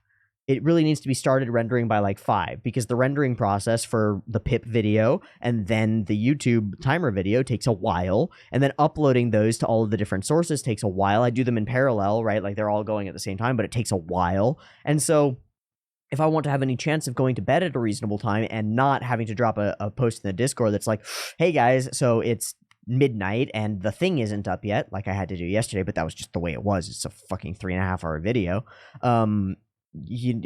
It really needs to be started rendering by like 5, because the rendering process for the PIP video and then the YouTube timer video takes a while, and then uploading those to all of the different sources takes a while. I do them in parallel, right? Like they're all going at the same time, but it takes a while. And so if I want to have any chance of going to bed at a reasonable time and not having to drop a post in the Discord that's like, hey guys, so it's midnight and the thing isn't up yet, like I had to do yesterday, but that was just the way it was. It's a fucking 3.5-hour video.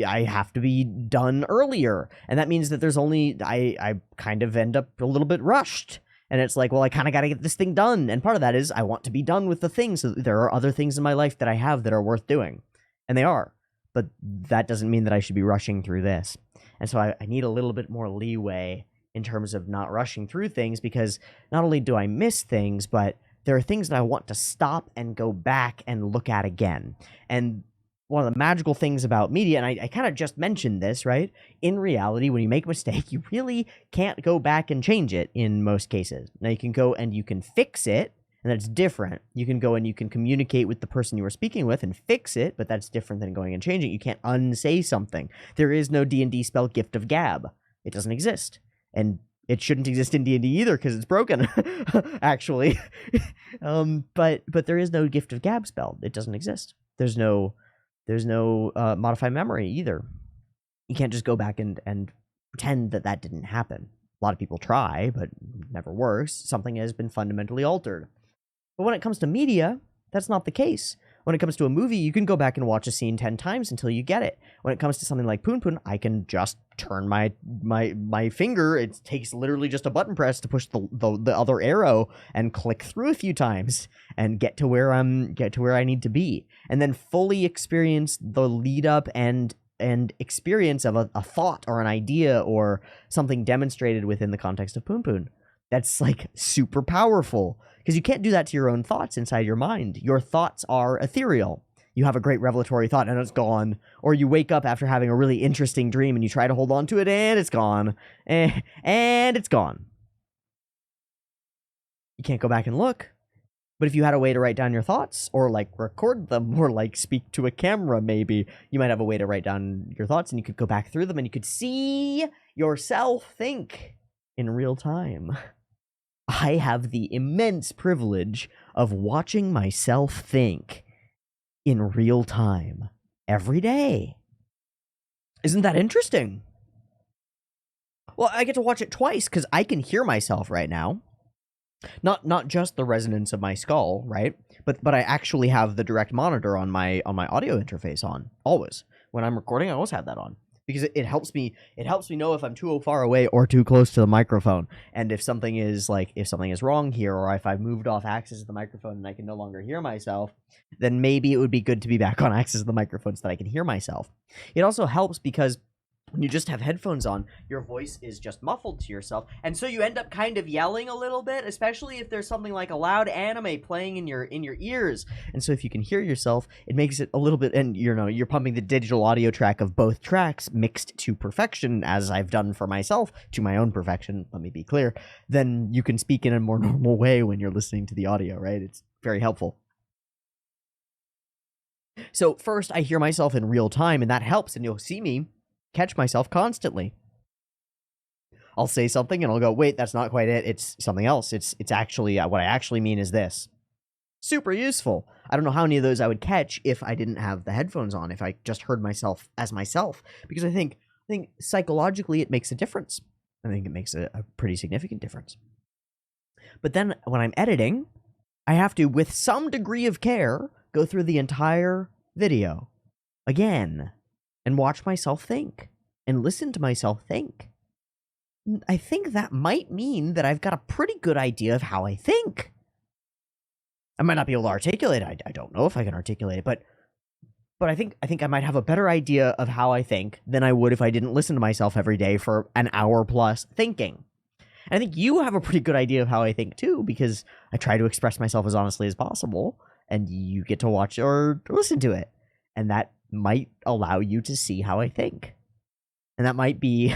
I have to be done earlier, and that means that there's only I kind of end up a little bit rushed, and it's like, well, I kind of got to get this thing done, and part of that is I want to be done with the thing, so there are other things in my life that I have that are worth doing, and they are, but that doesn't mean that I should be rushing through this. And so I need a little bit more leeway in terms of not rushing through things, because not only do I miss things, but there are things that I want to stop and go back and look at again. And one of the magical things about media, and I kind of just mentioned this, right? In reality, when you make a mistake, you really can't go back and change it in most cases. Now, you can go and you can fix it, and that's different. You can go and you can communicate with the person you were speaking with and fix it, but that's different than going and changing it. You can't unsay something. There is no D&D spell Gift of Gab. It doesn't exist. And it shouldn't exist in D&D either, because it's broken, actually. But there is no Gift of Gab spell. It doesn't exist. There's no modify memory either. You can't just go back and pretend that didn't happen. A lot of people try, but it never works. Something has been fundamentally altered. But when it comes to media, that's not the case. When it comes to a movie, you can go back and watch a scene 10 times until you get it. When it comes to something like Punpun, I can just turn my finger. It takes literally just a button press to push the other arrow and click through a few times and get to where I need to be, and then fully experience the lead up and experience of a thought or an idea or something demonstrated within the context of Punpun. That's like super powerful, because you can't do that to your own thoughts inside your mind. Your thoughts are ethereal. You have a great revelatory thought and it's gone. Or you wake up after having a really interesting dream and you try to hold on to it and it's gone. And it's gone. You can't go back and look. But if you had a way to write down your thoughts, or like record them, or like speak to a camera maybe, you might have a way to write down your thoughts and you could go back through them and you could see yourself think in real time. I have the immense privilege of watching myself think in real time, every day. Isn't that interesting? Well, I get to watch it twice because I can hear myself right now. Not just the resonance of my skull, right? But I actually have the direct monitor on my audio interface on always. When I'm recording, I always have that on because it helps me know if I'm too far away or too close to the microphone, and if something is wrong here, or if I've moved off axis of the microphone and I can no longer hear myself, then maybe it would be good to be back on axis of the microphone so that I can hear myself. It also helps because when you just have headphones on, your voice is just muffled to yourself, and so you end up kind of yelling a little bit, especially if there's something like a loud anime playing in your ears. And so if you can hear yourself, it makes it a little bit, and you're pumping the digital audio track of both tracks mixed to perfection, as I've done for myself, to my own perfection, let me be clear, then you can speak in a more normal way when you're listening to the audio, right? It's very helpful. So first, I hear myself in real time, and that helps, and you'll see me catch myself constantly. I'll say something and I'll go, wait, that's not quite it. It's something else. It's actually, what I actually mean is this. Super useful. I don't know how many of those I would catch if I didn't have the headphones on, if I just heard myself as myself, because I think psychologically it makes a difference. I think it makes a pretty significant difference. But then when I'm editing, I have to, with some degree of care, go through the entire video again and watch myself think and listen to myself think. I think that might mean that I've got a pretty good idea of how I think. I might not be able to articulate it. I don't know if I can articulate it, but I think I might have a better idea of how I think than I would if I didn't listen to myself every day for an hour plus thinking. And I think you have a pretty good idea of how I think too, because I try to express myself as honestly as possible, and you get to watch or listen to it. And that might allow you to see how I think. And that might be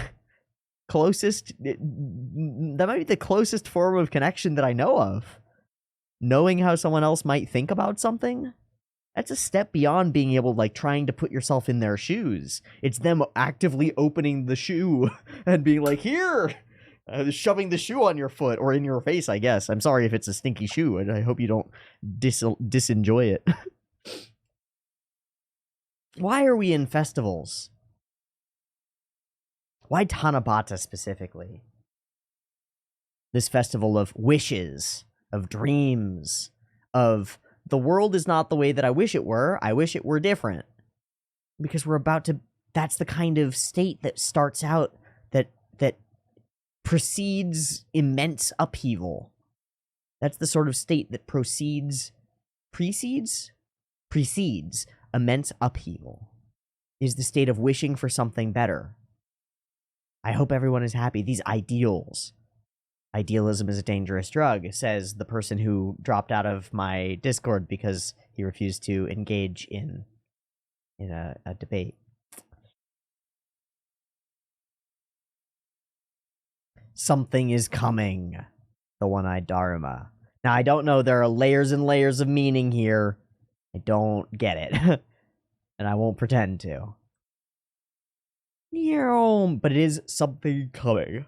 the closest form of connection that I know of. Knowing how someone else might think about something, that's a step beyond being able, like, trying to put yourself in their shoes. It's them actively opening the shoe and being like, here, shoving the shoe on your foot or in your face, I guess. I'm sorry if it's a stinky shoe, and I hope you don't disenjoy it. Why are we in festivals? Why Tanabata specifically? This festival of wishes, of dreams, of the world is not the way that I wish it were different. Because we're about to, that's the kind of state that starts out, that precedes immense upheaval. That's the sort of state that precedes immense upheaval, is the state of wishing for something better. I hope everyone is happy. These ideals. Idealism is a dangerous drug, says the person who dropped out of my Discord because he refused to engage in a debate. Something is coming. The one-eyed Dharma. Now, I don't know. There are layers and layers of meaning here. I don't get it. And I won't pretend to. But it is something coming.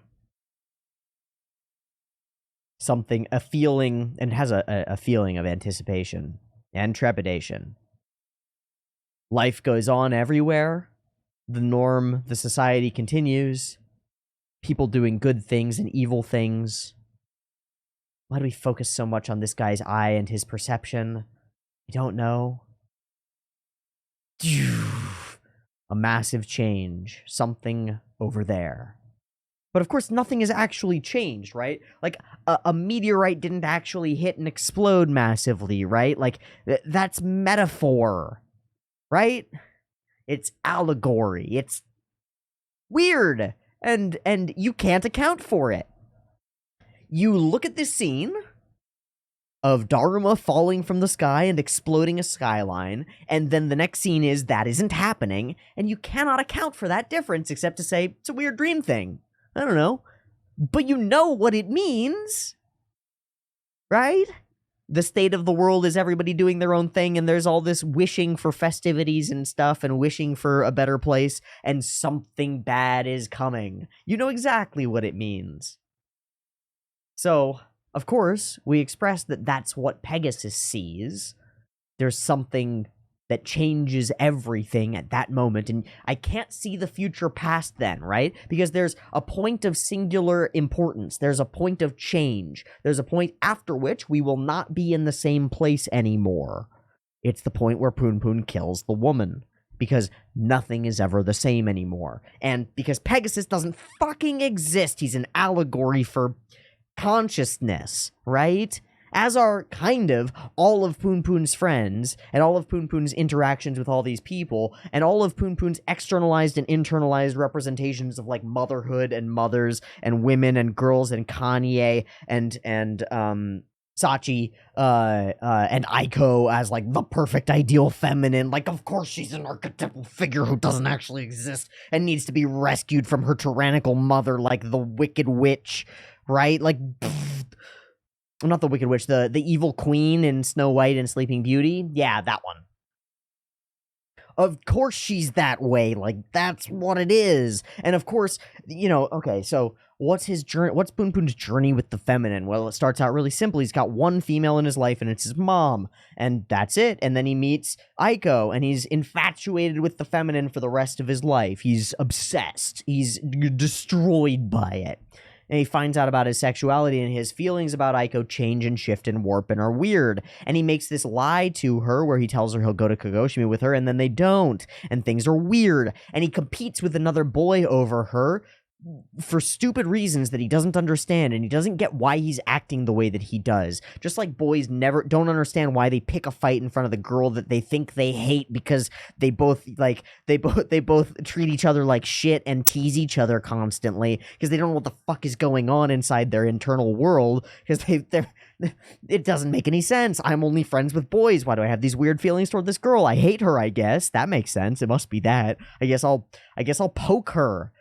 Something, a feeling, and has a feeling of anticipation and trepidation. Life goes on everywhere. The norm, the society continues. People doing good things and evil things. Why do we focus so much on this guy's eye and his perception? I don't know. A massive change. Something over there. But of course, nothing has actually changed, right? Like, a meteorite didn't actually hit and explode massively, right? Like, that's metaphor, right? It's allegory. It's weird. And you can't account for it. You look at this scene of Dharma falling from the sky and exploding a skyline, and then the next scene is that isn't happening, and you cannot account for that difference except to say, it's a weird dream thing. I don't know. But you know what it means, right? The state of the world is everybody doing their own thing, and there's all this wishing for festivities and stuff, and wishing for a better place, and something bad is coming. You know exactly what it means. So, of course, we express that that's what Pegasus sees. There's something that changes everything at that moment, and I can't see the future past then, right? Because there's a point of singular importance, there's a point of change, there's a point after which we will not be in the same place anymore. It's the point where Punpun kills the woman, because nothing is ever the same anymore, and because Pegasus doesn't fucking exist. He's an allegory for consciousness, right? As are kind of all of Punpun's friends, and all of Punpun's interactions with all these people, and all of Punpun's externalized and internalized representations of, like, motherhood and mothers and women and girls and Kanye and Sachi and Aiko as, like, the perfect ideal feminine. Like, of course she's an archetypal figure who doesn't actually exist and needs to be rescued from her tyrannical mother, like the Wicked Witch, right? Like, not the Wicked Witch, the evil queen in Snow White and Sleeping Beauty. Yeah, that one. Of course she's that way. Like, that's what it is. And of course, you know, okay, so what's his journey? What's Punpun's journey with the feminine? Well, it starts out really simple. He's got one female in his life, and it's his mom, and that's it. And then he meets Aiko, and he's infatuated with the feminine for the rest of his life. He's obsessed. He's destroyed by it. And he finds out about his sexuality, and his feelings about Aiko change and shift and warp and are weird. And he makes this lie to her where he tells her he'll go to Kagoshima with her, and then they don't. And things are weird. And he competes with another boy over her for stupid reasons that he doesn't understand, and he doesn't get why he's acting the way that he does. Just like boys don't understand why they pick a fight in front of the girl that they think they hate, because they both treat each other like shit and tease each other constantly because they don't know what the fuck is going on inside their internal world, because it doesn't make any sense. I'm only friends with boys. Why do I have these weird feelings toward this girl? I hate her, I guess. That makes sense. It must be that. I guess I'll poke her.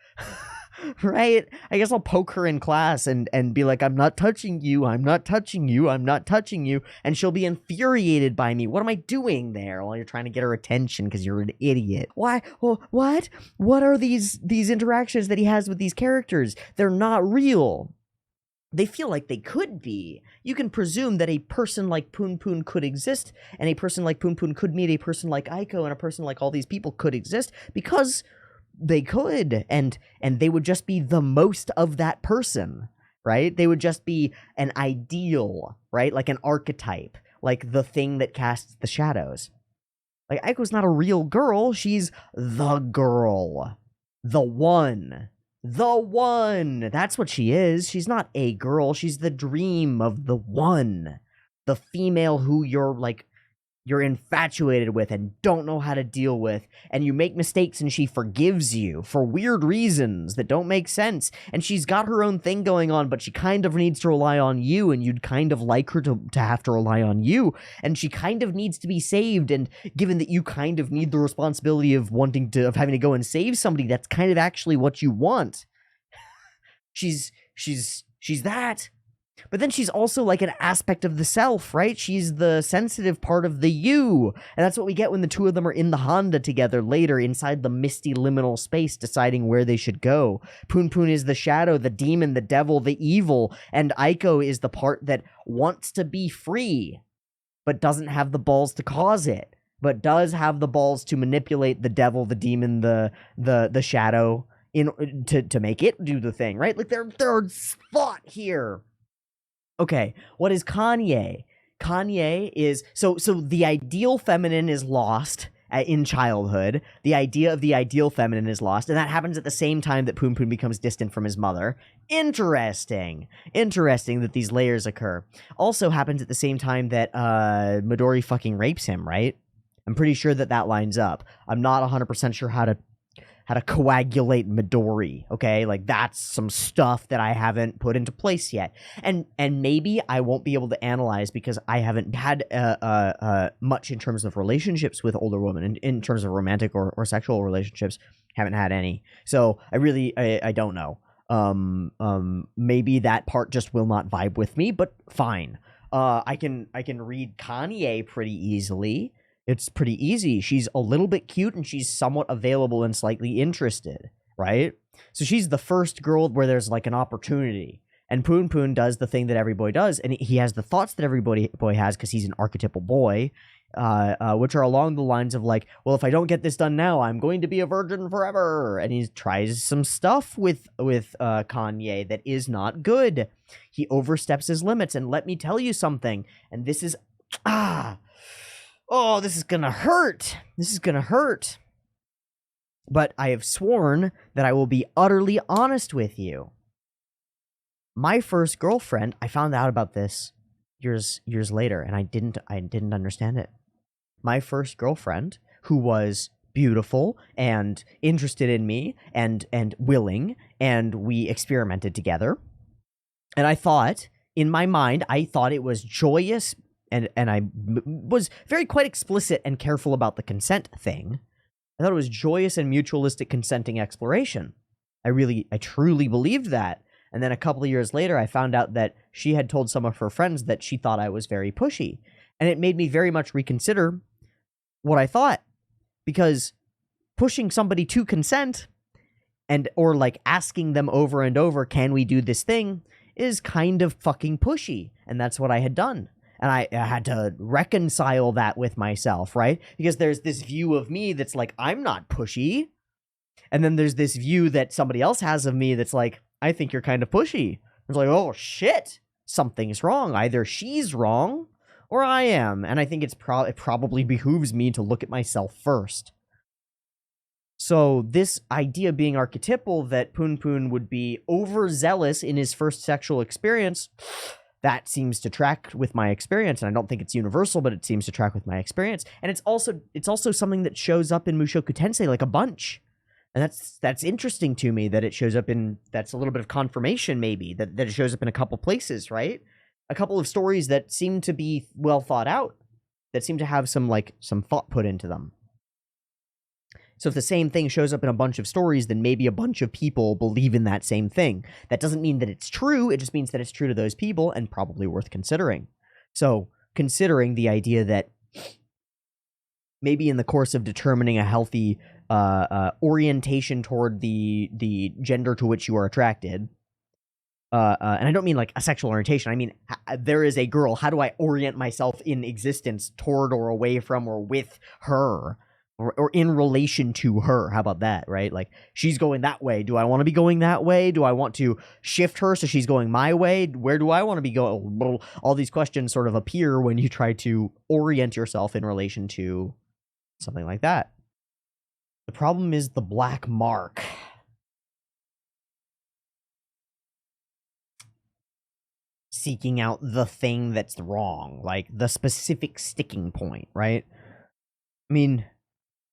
Right? I guess I'll poke her in class and be like, I'm not touching you, I'm not touching you, I'm not touching you, and she'll be infuriated by me. What am I doing there? Well, you're trying to get her attention because you're an idiot. Why? Well, what? What are these interactions that he has with these characters? They're not real. They feel like they could be. You can presume that a person like Punpun could exist, and a person like Punpun could meet a person like Aiko, and a person like all these people could exist because they could, and they would just be the most of that person, right? They would just be an ideal, right? Like an archetype, like the thing that casts the shadows. Like, Aiko's not a real girl, she's the girl. The one. The one! That's what she is. She's not a girl, she's the dream of the one. The female who you're infatuated with and don't know how to deal with, and you make mistakes and she forgives you for weird reasons that don't make sense, and she's got her own thing going on, but she kind of needs to rely on you, and you'd kind of like her to have to rely on you, and she kind of needs to be saved, and given that you kind of need the responsibility of having to go and save somebody, that's kind of actually what you want. She's that. But then she's also like an aspect of the self, right? She's the sensitive part of the you. And that's what we get when the two of them are in the Honda together later inside the misty liminal space deciding where they should go. Punpun is the shadow, the demon, the devil, the evil. And Aiko is the part that wants to be free, but doesn't have the balls to cause it, but does have the balls to manipulate the devil, the demon, the shadow to make it do the thing, right? Like there's thought here. Okay, what is Kanye? Kanye is so the ideal feminine is lost in childhood. The idea of the ideal feminine is lost, and that happens at the same time that Punpun becomes distant from his mother. Interesting that these layers occur. Also happens at the same time that Midori fucking rapes him, right? I'm pretty sure that lines up. I'm not 100% sure how to coagulate Midori, okay? Like, that's some stuff that I haven't put into place yet. And maybe I won't be able to analyze because I haven't had much in terms of relationships with older women, in terms of romantic or sexual relationships, haven't had any. So I don't know. Maybe that part just will not vibe with me, but fine. I can read Kanye pretty easily. It's pretty easy. She's a little bit cute and she's somewhat available and slightly interested, right? So she's the first girl where there's like an opportunity. And Punpun does the thing that every boy does, and he has the thoughts that every boy has because he's an archetypal boy. which are along the lines of like, well, if I don't get this done now, I'm going to be a virgin forever. And he tries some stuff with Kanye that is not good. He oversteps his limits. And let me tell you something. And this is, this is gonna hurt. This is gonna hurt. But I have sworn that I will be utterly honest with you. My first girlfriend, I found out about this years later, and I didn't understand it. My first girlfriend, who was beautiful and interested in me and willing, and we experimented together. And I thought, in my mind, it was joyous, and I was quite explicit and careful about the consent thing. I thought it was joyous and mutualistic consenting exploration. I truly believed that. And then a couple of years later, I found out that she had told some of her friends that she thought I was very pushy. And it made me very much reconsider what I thought. Because pushing somebody to consent or like asking them over and over, can we do this thing, is kind of fucking pushy. And that's what I had done. And I had to reconcile that with myself, right? Because there's this view of me that's like, I'm not pushy. And then there's this view that somebody else has of me that's like, I think you're kind of pushy. It's like, oh shit, something's wrong. Either she's wrong or I am. And I think it probably behooves me to look at myself first. So this idea being archetypal, that Punpun would be overzealous in his first sexual experience, that seems to track with my experience. And I don't think it's universal, but it seems to track with my experience. And it's also something that shows up in Mushoku Tensei like a bunch. And that's interesting to me, that it shows up in, that's a little bit of confirmation maybe, that it shows up in a couple places, right? A couple of stories that seem to be well thought out, that seem to have some thought put into them. So if the same thing shows up in a bunch of stories, then maybe a bunch of people believe in that same thing. That doesn't mean that it's true, it just means that it's true to those people and probably worth considering. So considering the idea that maybe in the course of determining a healthy orientation toward the gender to which you are attracted, and I don't mean like a sexual orientation, I mean there is a girl, how do I orient myself in existence toward or away from or with her, or in relation to her? How about that, right? Like, she's going that way, do I want to be going that way? Do I want to shift her so she's going my way? Where do I want to be going? All these questions sort of appear when you try to orient yourself in relation to something like that. The problem is the black mark. Seeking out the thing that's wrong, like the specific sticking point, right? I mean,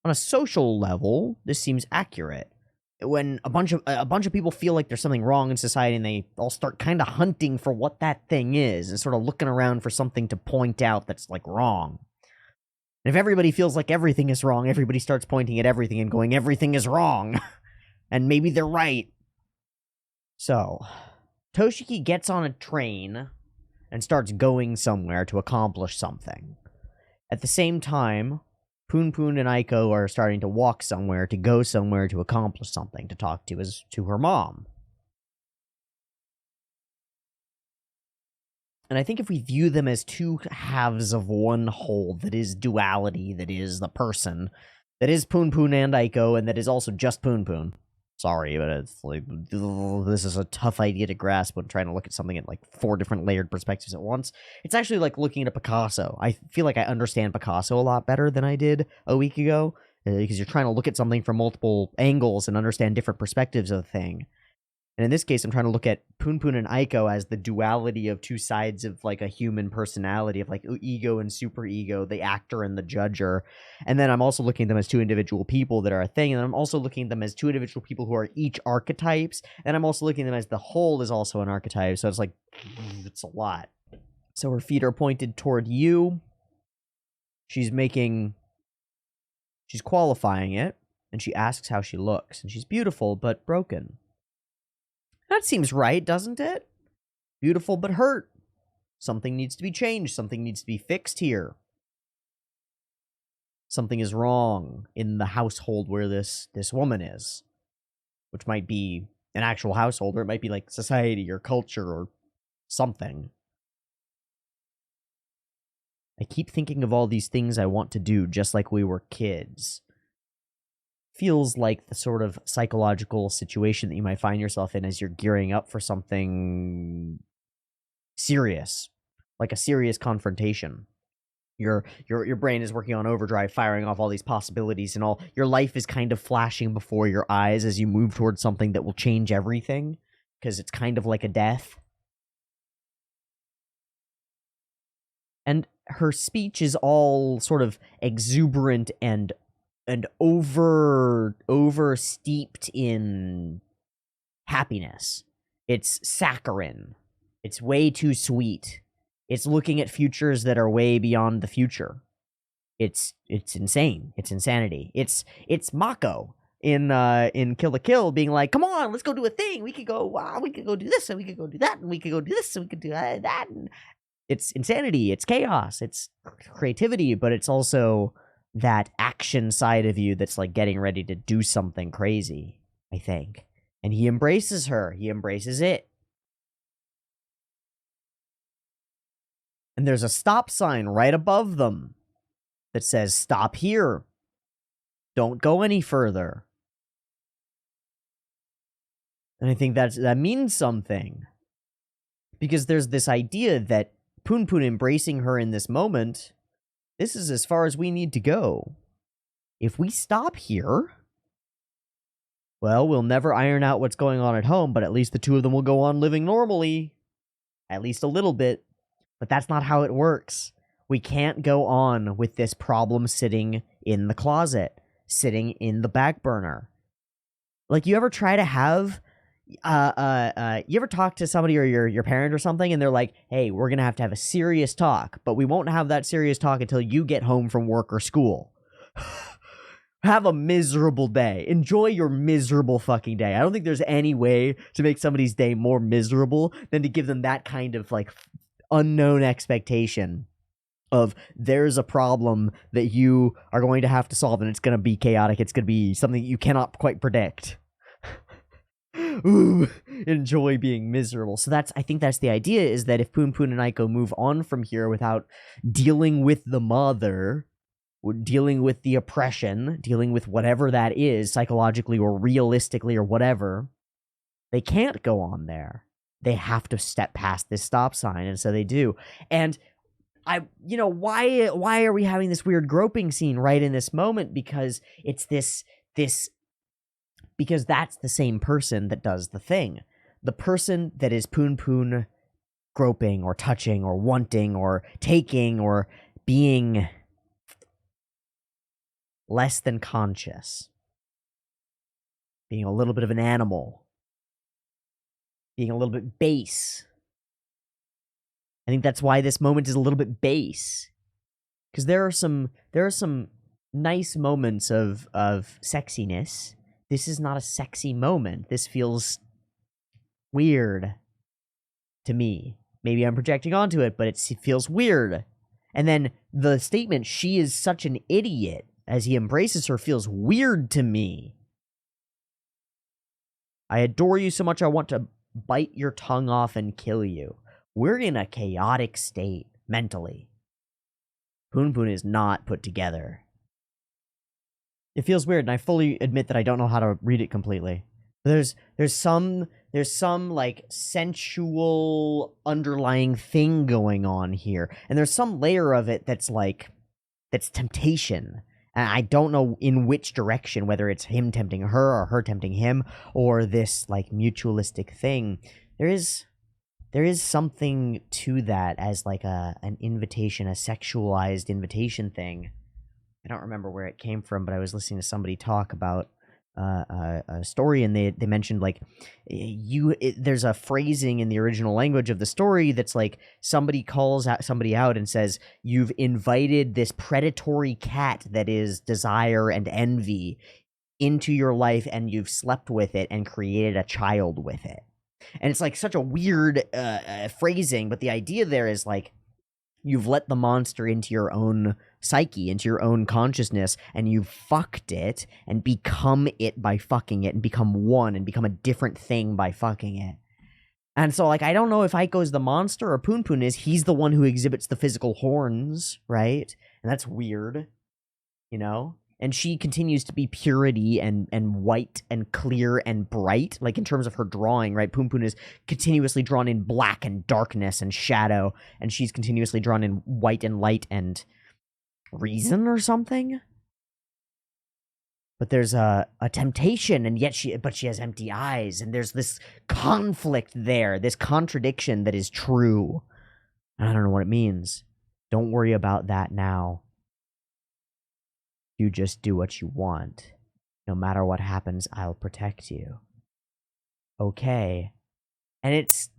on a social level, this seems accurate. When a bunch of people feel like there's something wrong in society, and they all start kind of hunting for what that thing is, and sort of looking around for something to point out that's like wrong. And if everybody feels like everything is wrong, everybody starts pointing at everything and going, everything is wrong. And maybe they're right. So, Toshiki gets on a train and starts going somewhere to accomplish something. At the same time, Punpun and Aiko are starting to walk somewhere, to go somewhere to accomplish something, to talk to her mom. And I think if we view them as two halves of one whole, that is duality, that is the person, that is Punpun and Aiko, and that is also just Punpun. Sorry, but it's like, this is a tough idea to grasp when trying to look at something at like 4 different layered perspectives at once. It's actually like looking at a Picasso. I feel like I understand Picasso a lot better than I did a week ago, because you're trying to look at something from multiple angles and understand different perspectives of the thing. And in this case, I'm trying to look at Punpun and Aiko as the duality of two sides of like a human personality, of like ego and superego, the actor and the judger. And then I'm also looking at them as two individual people that are a thing. And then I'm also looking at them as two individual people who are each archetypes. And I'm also looking at them as the whole is also an archetype. So it's like, it's a lot. So her feet are pointed toward you. She's qualifying it. And she asks how she looks. And she's beautiful, but broken. That seems right, doesn't it? Beautiful but hurt. Something needs to be changed. Something needs to be fixed here. Something is wrong in the household where this woman is. Which might be an actual household, or it might be like society or culture or something. I keep thinking of all these things I want to do just like we were kids. Feels like the sort of psychological situation that you might find yourself in as you're gearing up for something serious, like a serious confrontation. Your brain is working on overdrive, firing off all these possibilities, and all your life is kind of flashing before your eyes as you move towards something that will change everything, because it's kind of like a death. And her speech is all sort of exuberant and over steeped in happiness. It's saccharine. It's way too sweet. It's looking at futures that are way beyond the future. It's insane. It's insanity. It's Mako in Kill la Kill being like, "Come on, let's go do a thing. We could go do this, and we could go do that, and we could go do this, and we could do that." And it's insanity. It's chaos. It's creativity, but it's also that action side of you that's like getting ready to do something crazy, I think. And he embraces her. He embraces it. And there's a stop sign right above them that says, "Stop here. Don't go any further." And I think that means something. Because there's this idea that Punpun embracing her in this moment, this is as far as we need to go. If we stop here, well, we'll never iron out what's going on at home, but at least the two of them will go on living normally. At least a little bit. But that's not how it works. We can't go on with this problem sitting in the closet, sitting in the back burner. Like, you ever try to have, you ever talk to somebody or your parent or something, and they're like, "Hey, we're going to have a serious talk, but we won't have that serious talk until you get home from work or school." Have a miserable day. Enjoy your miserable fucking day. I don't think there's any way to make somebody's day more miserable than to give them that kind of, like, unknown expectation of there's a problem that you are going to have to solve, and it's going to be chaotic. It's going to be something you cannot quite predict. Ooh, enjoy being miserable. So I think that's the idea, is that if Punpun and Aiko move on from here without dealing with the mother, dealing with the oppression, dealing with whatever that is, psychologically or realistically or whatever, they can't go on there. They have to step past this stop sign, and so they do. And why are we having this weird groping scene right in this moment? Because it's because that's the same person that does the thing. The person that is Punpun groping or touching or wanting or taking or being less than conscious, being a little bit of an animal, being a little bit base. I think that's why this moment is a little bit base. Because there are some nice moments of sexiness. This is not a sexy moment. This feels weird to me. Maybe I'm projecting onto it, but it feels weird. And then the statement, "She is such an idiot," as he embraces her, feels weird to me. "I adore you so much I want to bite your tongue off and kill you." We're in a chaotic state, mentally. Punpun is not put together. It feels weird, and I fully admit that I don't know how to read it completely. There's some like sensual underlying thing going on here, and there's some layer of it that's temptation. And I don't know in which direction, whether it's him tempting her or her tempting him, or this like mutualistic thing. There is something to that as like an invitation, a sexualized invitation thing. I don't remember where it came from, but I was listening to somebody talk about a story, and they mentioned like there's a phrasing in the original language of the story that's like somebody calls somebody out and says, "You've invited this predatory cat that is desire and envy into your life, and you've slept with it and created a child with it." And it's like such a weird phrasing, but the idea there is like you've let the monster into your own psyche, into your own consciousness, and you've fucked it and become it by fucking it, and become one and become a different thing by fucking it. And so, like, I don't know if Aiko's the monster or Punpun is. He's the one who exhibits the physical horns, right? And that's weird, you know? And she continues to be purity and white and clear and bright, like in terms of her drawing, right? Punpun is continuously drawn in black and darkness and shadow, and she's continuously drawn in white and light and reason or something. But there's a temptation, and yet she has empty eyes, and there's this conflict there, this contradiction that is true. I don't know what it means. Don't worry about that now. You just do what you want. No matter what happens, I'll protect you. Okay. And it's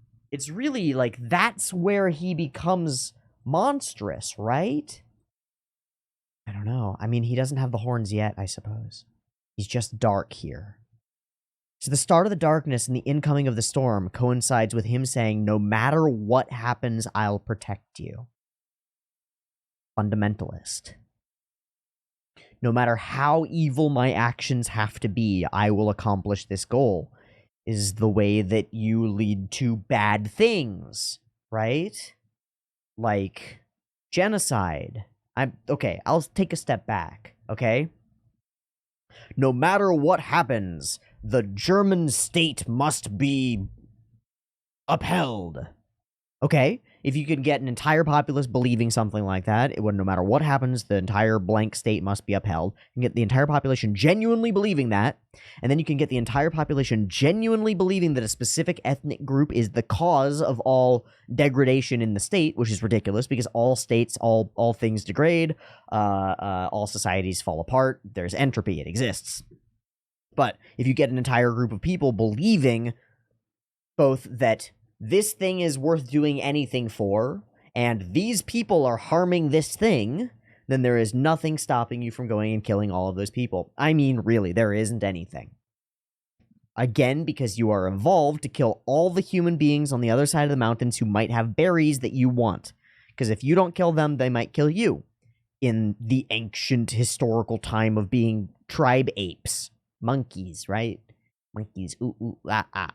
really like that's where he becomes monstrous, right? I don't know. I mean, he doesn't have the horns yet, I suppose. He's just dark here. So the start of the darkness and the incoming of the storm coincides with him saying, no matter what happens, I'll protect you. Fundamentalist. No matter how evil my actions have to be, I will accomplish this goal, is the way that you lead to bad things, right? Like genocide. Okay, I'll take a step back, okay? No matter what happens, the German state must be upheld. Okay, if you can get an entire populace believing something like that, it would, no matter what happens, the entire blank state must be upheld. You can get the entire population genuinely believing that, and then you can get the entire population genuinely believing that a specific ethnic group is the cause of all degradation in the state, which is ridiculous because all states, all things degrade, all societies fall apart. There's entropy, it exists. But if you get an entire group of people believing both that this thing is worth doing anything for, and these people are harming this thing, then there is nothing stopping you from going and killing all of those people. I mean, really, there isn't anything. Again, because you are evolved to kill all the human beings on the other side of the mountains who might have berries that you want. Because if you don't kill them, they might kill you. In the ancient historical time of being tribe apes. Monkeys, right? Monkeys, ooh, ooh, ah, ah.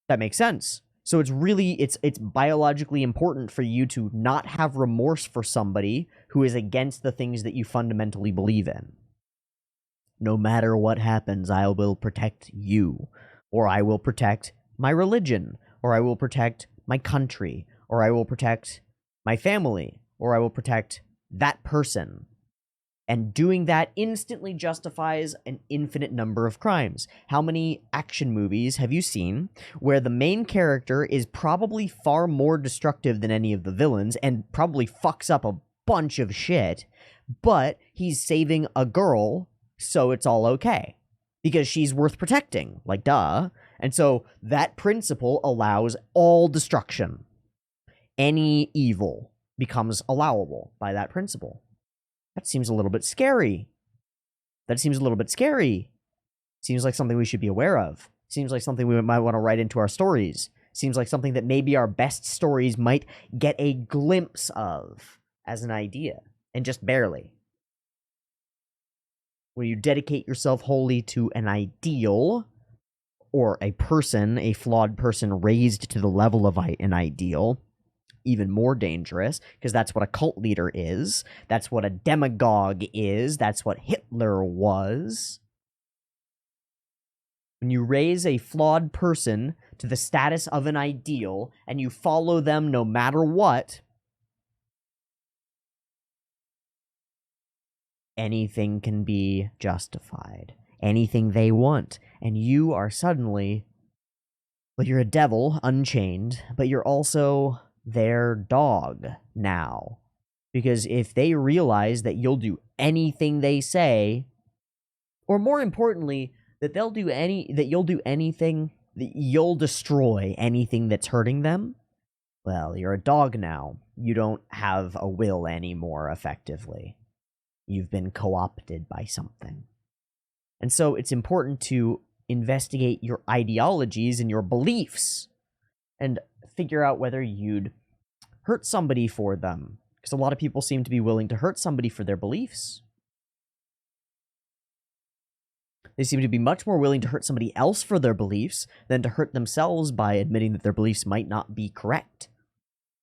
That makes sense. So it's really, it's biologically important for you to not have remorse for somebody who is against the things that you fundamentally believe in. No matter what happens, I will protect you. Or I will protect my religion. Or I will protect my country. Or I will protect my family. Or I will protect that person. And doing that instantly justifies an infinite number of crimes. How many action movies have you seen where the main character is probably far more destructive than any of the villains and probably fucks up a bunch of shit, but he's saving a girl, so it's all okay? Because she's worth protecting, like duh. And so that principle allows all destruction. Any evil becomes allowable by that principle. That seems a little bit scary. Seems like something we should be aware of. Seems like something we might want to write into our stories. Seems like something that maybe our best stories might get a glimpse of as an idea, and just barely. When you dedicate yourself wholly to an ideal, or a person, a flawed person raised to the level of an ideal, even more dangerous, because that's what a cult leader is. That's what a demagogue is. That's what Hitler was. When you raise a flawed person to the status of an ideal, and you follow them no matter what, anything can be justified. Anything they want. And you are suddenly, well, you're a devil, unchained, but you're also their dog now. Because if they realize that you'll do anything they say, or more importantly, that you'll do anything, that you'll destroy anything that's hurting them, well, you're a dog now. You don't have a will anymore, effectively. You've been co-opted by something. And so it's important to investigate your ideologies and your beliefs and figure out whether you'd hurt somebody for them. Because a lot of people seem to be willing to hurt somebody for their beliefs. They seem to be much more willing to hurt somebody else for their beliefs than to hurt themselves by admitting that their beliefs might not be correct.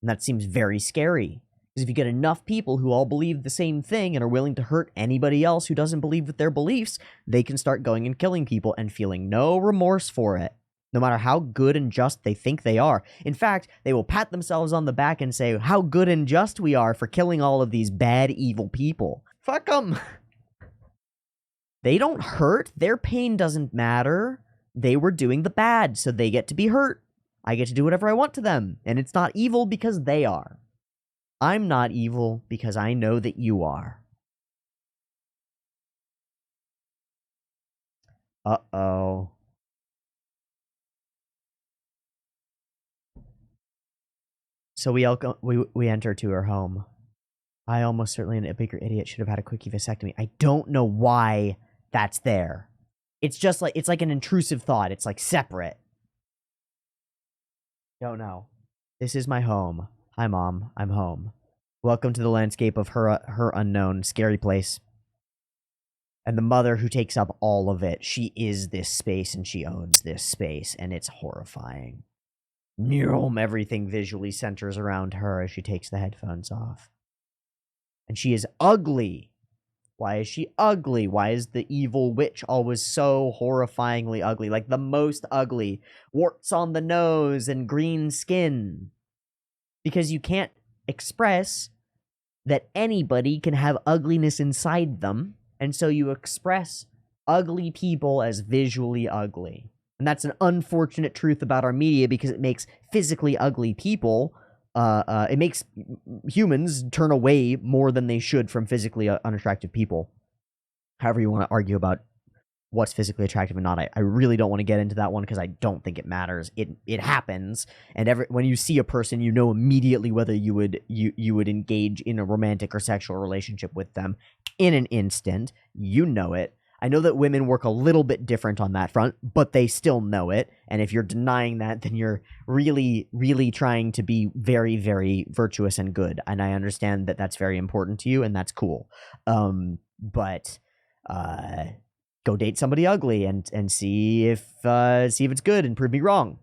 And that seems very scary. Because if you get enough people who all believe the same thing and are willing to hurt anybody else who doesn't believe with their beliefs, they can start going and killing people and feeling no remorse for it, no matter how good and just they think they are. In fact, they will pat themselves on the back and say how good and just we are for killing all of these bad, evil people. Fuck them! They don't hurt. Their pain doesn't matter. They were doing the bad, so they get to be hurt. I get to do whatever I want to them, and it's not evil because they are. I'm not evil because I know that you are. Uh-oh. So we enter to her home. I almost certainly, a bigger idiot, should have had a quickie vasectomy. I don't know why that's there. It's just like, it's like an intrusive thought. It's like separate. Don't know. This is my home. Hi, Mom. I'm home. Welcome to the landscape of her unknown, scary place. And the mother who takes up all of it. She is this space and she owns this space, and it's horrifying. Everything visually centers around her as she takes the headphones off. And she is ugly. Why is she ugly? Why is the evil witch always so horrifyingly ugly? Like the most ugly. Warts on the nose and green skin. Because you can't express that anybody can have ugliness inside them. And so you express ugly people as visually ugly. And that's an unfortunate truth about our media because it makes physically ugly people, it makes humans turn away more than they should from physically unattractive people. However you want to argue about what's physically attractive and not, I really don't want to get into that one because I don't think it matters. It happens, and when you see a person, you know immediately whether you would engage in a romantic or sexual relationship with them in an instant. You know it. I know that women work a little bit different on that front, but they still know it. And if you're denying that, then you're really, really trying to be very, very virtuous and good. And I understand that that's very important to you, and that's cool. But go date somebody ugly and see if it's good and prove me wrong.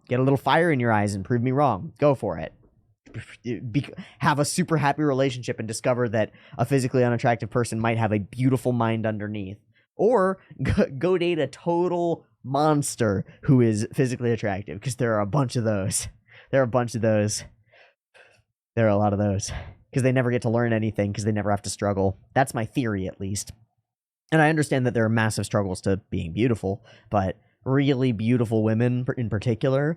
Get a little fire in your eyes and prove me wrong. Go for it. Have a super happy relationship and discover that a physically unattractive person might have a beautiful mind underneath. Or go date a total monster who is physically attractive, because there are a bunch of those. There are a bunch of those. There are a lot of those. Because they never get to learn anything, because they never have to struggle. That's my theory, at least. And I understand that there are massive struggles to being beautiful, but really beautiful women in particular,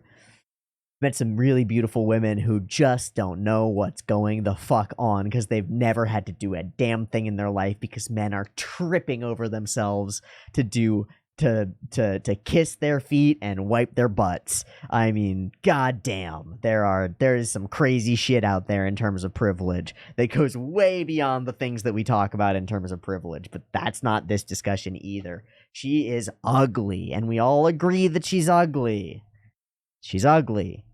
met some really beautiful women who just don't know what's going the fuck on because they've never had to do a damn thing in their life because men are tripping over themselves to kiss their feet and wipe their butts. I mean, goddamn, there is some crazy shit out there in terms of privilege that goes way beyond the things that we talk about in terms of privilege, but that's not this discussion either. She is ugly, and we all agree that she's ugly. She's ugly.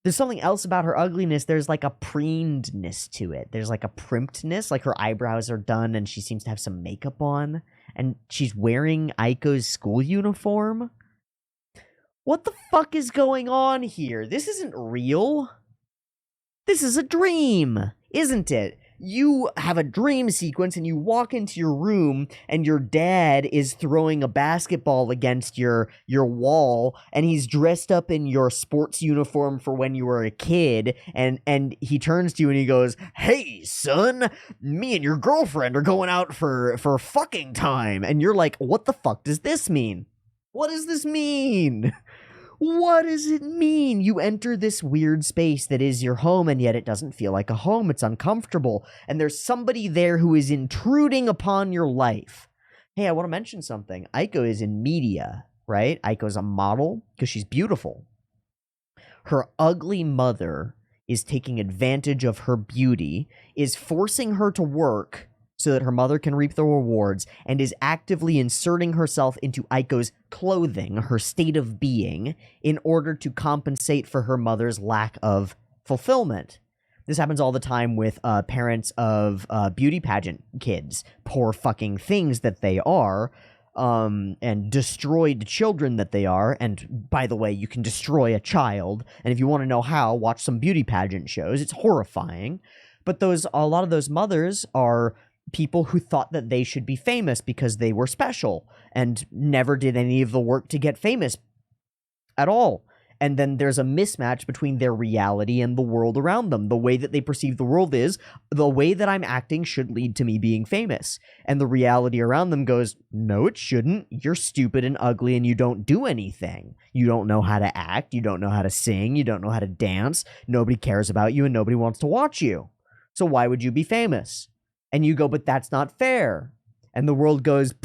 There's something else about her ugliness. There's like a preenedness to it. There's like a primpedness, like her eyebrows are done and she seems to have some makeup on. And she's wearing Aiko's school uniform. What the fuck is going on here? This isn't real. This is a dream, isn't it? You have a dream sequence and you walk into your room and your dad is throwing a basketball against your wall and he's dressed up in your sports uniform for when you were a kid, and he turns to you and he goes, "Hey son, me and your girlfriend are going out for fucking time." And you're like, what the fuck does this mean? What does this mean? What does it mean? You enter this weird space that is your home, and yet it doesn't feel like a home. It's uncomfortable. And there's somebody there who is intruding upon your life. Hey, I want to mention something. Aiko is in media, right? Aiko's a model because she's beautiful. Her ugly mother is taking advantage of her beauty, is forcing her to work so that her mother can reap the rewards, and is actively inserting herself into Aiko's clothing, her state of being, in order to compensate for her mother's lack of fulfillment. This happens all the time with parents of beauty pageant kids. Poor fucking things that they are. And destroyed children that they are. And by the way, you can destroy a child. And if you want to know how, watch some beauty pageant shows. It's horrifying. But a lot of those mothers are people who thought that they should be famous because they were special and never did any of the work to get famous at all. And then there's a mismatch between their reality and the world around them. The way that they perceive the world is, the way that I'm acting should lead to me being famous. And the reality around them goes, no, it shouldn't. You're stupid and ugly and you don't do anything. You don't know how to act. You don't know how to sing. You don't know how to dance. Nobody cares about you and nobody wants to watch you. So why would you be famous? And you go, but that's not fair. And the world goes,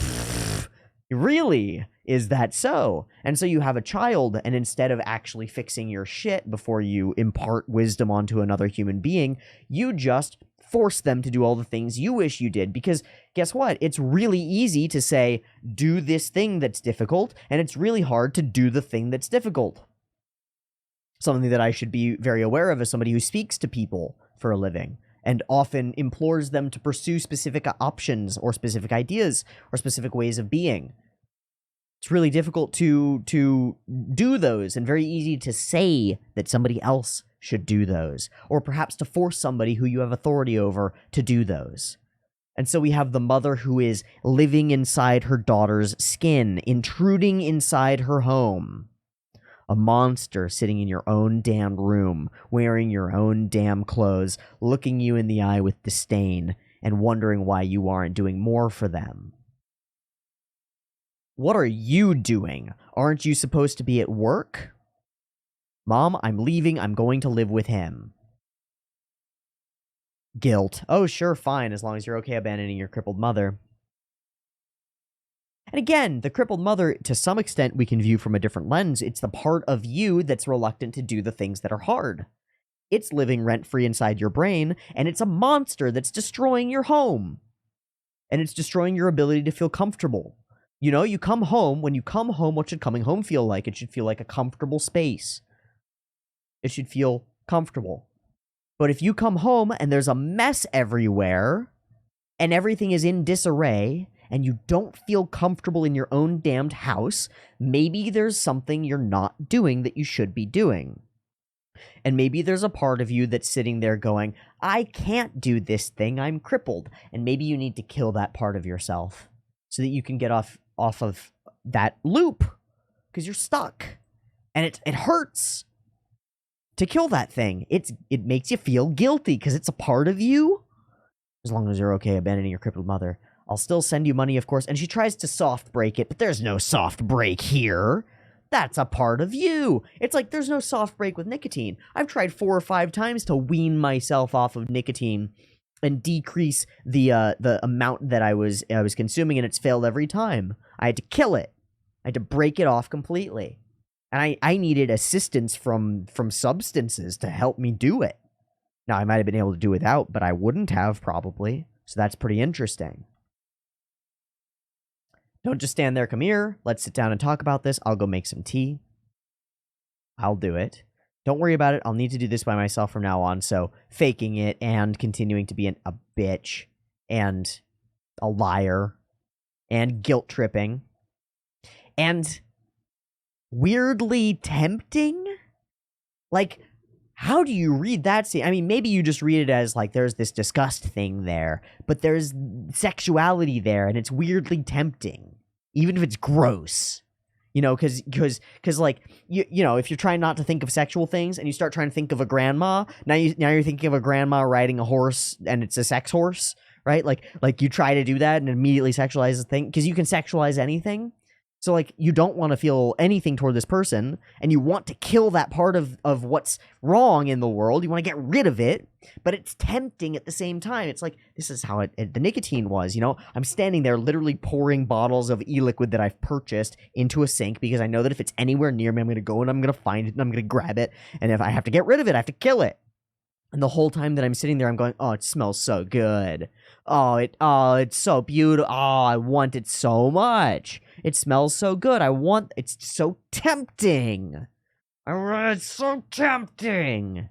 really? Is that so? And so you have a child, and instead of actually fixing your shit before you impart wisdom onto another human being, you just force them to do all the things you wish you did. Because guess what? It's really easy to say, do this thing that's difficult, and it's really hard to do the thing that's difficult. Something that I should be very aware of as somebody who speaks to people for a living and often implores them to pursue specific options or specific ideas or specific ways of being. It's really difficult to do those, and very easy to say that somebody else should do those, or perhaps to force somebody who you have authority over to do those. And so we have the mother who is living inside her daughter's skin, intruding inside her home. A monster sitting in your own damn room, wearing your own damn clothes, looking you in the eye with disdain, and wondering why you aren't doing more for them. What are you doing? Aren't you supposed to be at work? Mom, I'm leaving. I'm going to live with him. Guilt. Oh, sure, fine, as long as you're okay abandoning your crippled mother. And again, the crippled mother, to some extent, we can view from a different lens. It's the part of you that's reluctant to do the things that are hard. It's living rent-free inside your brain, and it's a monster that's destroying your home. And it's destroying your ability to feel comfortable. You know, you come home. When you come home, what should coming home feel like? It should feel like a comfortable space. It should feel comfortable. But if you come home and there's a mess everywhere, and everything is in disarray, and you don't feel comfortable in your own damned house, maybe there's something you're not doing that you should be doing. And maybe there's a part of you that's sitting there going, I can't do this thing, I'm crippled. And maybe you need to kill that part of yourself so that you can get off of that loop, because you're stuck. And it hurts to kill that thing. It makes you feel guilty because it's a part of you. As long as you're okay abandoning your crippled mother, I'll still send you money, of course. And she tries to soft break it, but there's no soft break here. That's a part of you. It's like there's no soft break with nicotine. I've tried 4 or 5 times to wean myself off of nicotine and decrease the amount that I was consuming, and it's failed every time. I had to kill it. I had to break it off completely. And I needed assistance from substances to help me do it. Now, I might have been able to do without, but I wouldn't have, probably. So that's pretty interesting. Don't just stand there, come here. Let's sit down and talk about this. I'll go make some tea. I'll do it. Don't worry about it. I'll need to do this by myself from now on. So faking it and continuing to be a bitch and a liar and guilt tripping and weirdly tempting. Like, how do you read that scene? I mean, maybe you just read it as, like, there's this disgust thing there, but there's sexuality there, and it's weirdly tempting, even if it's gross. You know, because like, you know, if you're trying not to think of sexual things and you start trying to think of a grandma, now you're thinking of a grandma riding a horse and it's a sex horse, right? Like you try to do that and immediately sexualize the thing, because you can sexualize anything. So, like, you don't want to feel anything toward this person, and you want to kill that part of what's wrong in the world. You want to get rid of it, but it's tempting at the same time. It's like, this is how the nicotine was, you know? I'm standing there literally pouring bottles of e-liquid that I've purchased into a sink, because I know that if it's anywhere near me, I'm going to go and I'm going to find it, and I'm going to grab it, and if I have to get rid of it, I have to kill it. And the whole time that I'm sitting there, I'm going, oh, it smells so good. Oh, it's so beautiful. Oh, I want it so much. It smells so good. It's so tempting. It's so tempting.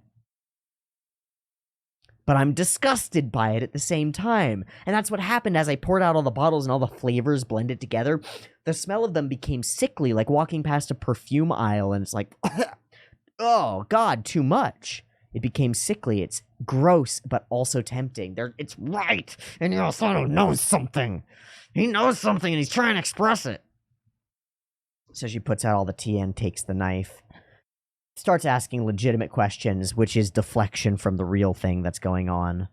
but I'm disgusted by it at the same time. And that's what happened as I poured out all the bottles and all the flavors blended together. The smell of them became sickly, like walking past a perfume aisle, and it's like, oh, God, too much. It became sickly. It's gross, but also tempting. It's right, and Yosano knows something. He knows something, and he's trying to express it. So she puts out all the tea and takes the knife. Starts asking legitimate questions, which is deflection from the real thing that's going on.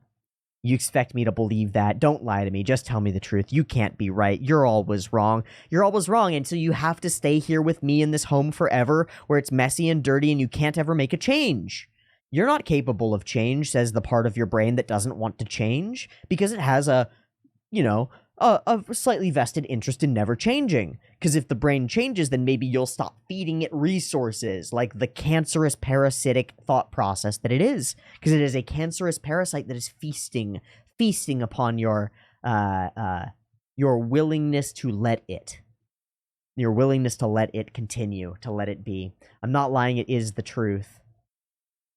You expect me to believe that? Don't lie to me. Just tell me the truth. You can't be right. You're always wrong. You're always wrong, and so you have to stay here with me in this home forever, where it's messy and dirty and you can't ever make a change. You're not capable of change, says the part of your brain that doesn't want to change, because it has a slightly vested interest in never changing. Because if the brain changes, then maybe you'll stop feeding it resources, like the cancerous parasitic thought process that it is. Because it is a cancerous parasite that is feasting upon your willingness to let it. Your willingness to let it continue, to let it be. I'm not lying, it is the truth.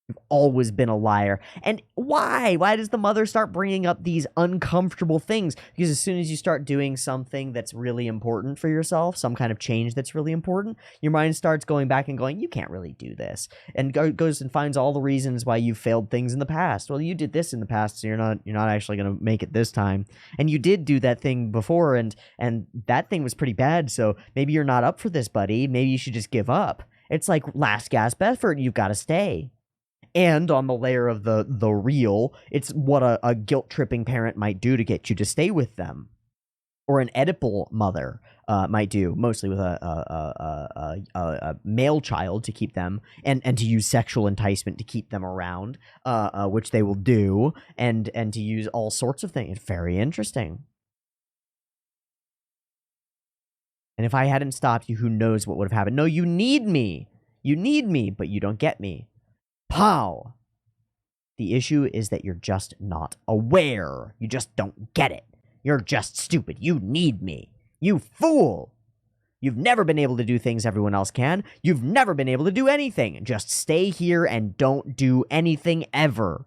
You've always been a liar. And why? Why does the mother start bringing up these uncomfortable things? Because as soon as you start doing something that's really important for yourself, some kind of change that's really important, your mind starts going back and going, you can't really do this. And goes and finds all the reasons why you failed things in the past. Well, you did this in the past, so you're not actually going to make it this time. And you did do that thing before, and that thing was pretty bad, so maybe you're not up for this, buddy. Maybe you should just give up. It's like last gasp effort, you've got to stay. And on the layer of the real, it's what a guilt-tripping parent might do to get you to stay with them. Or an Oedipal mother might do, mostly with a male child to keep them, and to use sexual enticement to keep them around, which they will do, and to use all sorts of things. It's very interesting. And if I hadn't stopped you, who knows what would have happened. No, you need me. You need me, but you don't get me. Pow! The issue is that you're just not aware. You just don't get it. You're just stupid. You need me. You fool! You've never been able to do things everyone else can. You've never been able to do anything. Just stay here and don't do anything ever.